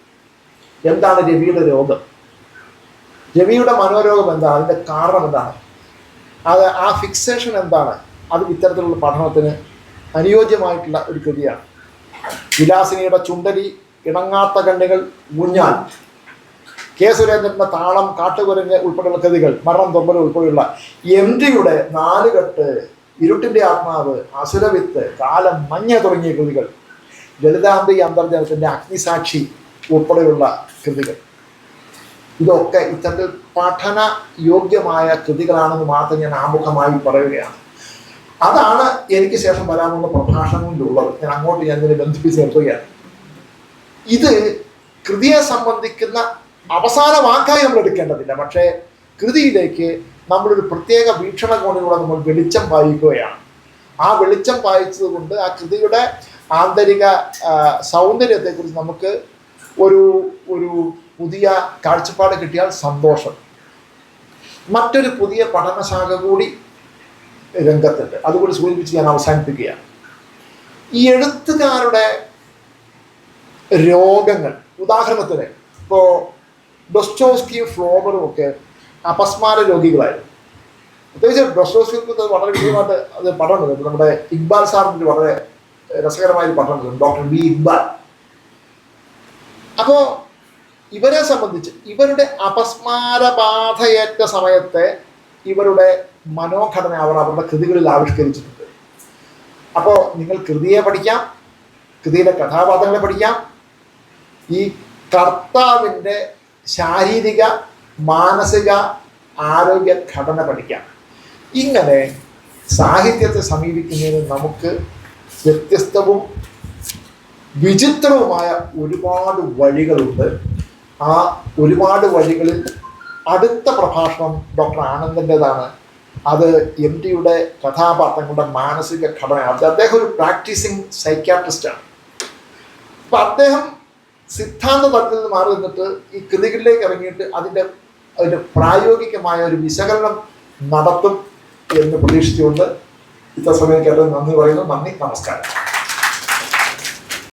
എന്താണ് രവിയുടെ രോഗം? രവിയുടെ മനോരോഗം എന്താണ്? അതിൻ്റെ കാരണം എന്താണ്? ആ ഫിക്സേഷൻ എന്താണ്? അത് ഇത്തരത്തിലുള്ള പഠനത്തിന് അനുയോജ്യമായിട്ടുള്ള ഒരു കൃതിയാണ്. വിലാസിനിയുടെ ചുണ്ടരി, ഇണങ്ങാത്ത കണ്ണികൾ, ഊഞ്ഞാൽ, കെ സുരേന്ദ്രന്റെ താളം, കാട്ടുകുരങ്ങ് ഉൾപ്പെടെയുള്ള കൃതികൾ, മരണം തൊമ്പൽ ഉൾപ്പെടെയുള്ള എംജിയുടെ നാലുകെട്ട്, ഇരുട്ടിന്റെ ആത്മാവ്, അസുരവിത്ത്, കാലം, മഞ്ഞ തുടങ്ങിയ കൃതികൾ, ലളിതാംബി അന്തർജനത്തിന്റെ അഗ്നിസാക്ഷി ഉൾപ്പെടെയുള്ള കൃതികൾ, ഇതൊക്കെ ഇത്തരത്തിൽ പഠന യോഗ്യമായ കൃതികളാണെന്ന് മാത്രം ഞാൻ ആമുഖമായി പറയുകയാണ്. അതാണ് എനിക്ക് ശേഷം വരാനുള്ള പ്രഭാഷണങ്ങളിലുള്ളത്. ഞാൻ ഇതിനെ ബന്ധിപ്പിച്ച് നിർത്തുകയാണ്. ഇത് കൃതിയെ സംബന്ധിക്കുന്ന അവസാന വാക്കായി നമ്മൾ എടുക്കേണ്ടതില്ല. പക്ഷേ കൃതിയിലേക്ക് നമ്മളൊരു പ്രത്യേക വീക്ഷണകോണിലൂടെ നമ്മൾ വെളിച്ചം പായിക്കുകയാണ്. ആ വെളിച്ചം പായിച്ചത് കൊണ്ട് ആ കൃതിയുടെ ആന്തരിക സൗന്ദര്യത്തെക്കുറിച്ച് നമുക്ക് ഒരു പുതിയ കാഴ്ചപ്പാട് കിട്ടിയാൽ സന്തോഷം. മറ്റൊരു പുതിയ പഠനശാഖ കൂടി രംഗത്തുണ്ട്. അതുകൂടി സൂചിപ്പിച്ച് ഞാൻ അവസാനിപ്പിക്കുകയാണ്. ഈ എഴുത്തുകാരുടെ രോഗങ്ങൾ, ഉദാഹരണത്തിന് ഇപ്പോൾ ഡൊസ്റ്റോവ്സ്കിയും ഫ്ലോബറും ഒക്കെ അപസ്മാര രോഗികളായിരുന്നു. പ്രത്യേകിച്ച് ഡൊസ്റ്റോവ്സ്കിക്ക് വളരെ വിശദമായിട്ട് അത് പഠനമുണ്ട്. നമ്മുടെ ഇക്ബാൽ സാറിൻ്റെ വളരെ രസകരമായൊരു പഠനമുണ്ട്, ഡോക്ടർ ബി ഇക്ബാൽ. അപ്പോൾ ഇവരെ സംബന്ധിച്ച് ഇവരുടെ അപസ്മാരബാധയേറ്റ സമയത്തെ ഇവരുടെ മനോഘടന അവർ അവരുടെ കൃതികളിൽ ആവിഷ്കരിച്ചിട്ടുണ്ട്. അപ്പോൾ നിങ്ങൾ കൃതിയെ പഠിക്കാം, കൃതിയിലെ കഥാപാത്രങ്ങളെ പഠിക്കാം, ഈ കർത്താവിൻ്റെ ശാരീരിക മാനസിക ആരോഗ്യ ഘടന പഠിക്കാം. ഇങ്ങനെ സാഹിത്യത്തെ സമീപിക്കുന്നതിന് നമുക്ക് വ്യത്യസ്തവും വിചിത്രവുമായ ഒരുപാട് വഴികളുണ്ട്. ആ ഒരുപാട് വഴികളിൽ അടുത്ത പ്രഭാഷണം ഡോക്ടർ ആനന്ദൻ്റെതാണ്. അത് എം ടിയുടെ കഥാപാത്രങ്ങളുടെ മാനസിക ഘടന. അദ്ദേഹം ഒരു പ്രാക്ടീസിങ് സൈക്യാട്രിസ്റ്റാണ്. അപ്പം അദ്ദേഹം സിദ്ധാന്ത തലത്തിൽ നിന്ന് മാറി നിന്നിട്ട് ഈ കൃതികളിലേക്ക് ഇറങ്ങിയിട്ട് അതിൻ്റെ പ്രായോഗികമായ ഒരു വിശകലനം നടത്തും എന്ന് പ്രതീക്ഷിച്ചുകൊണ്ട് ഇത്ര സമയം കേട്ടത് നന്ദി പറയുന്നു. നന്ദി, നമസ്കാരം.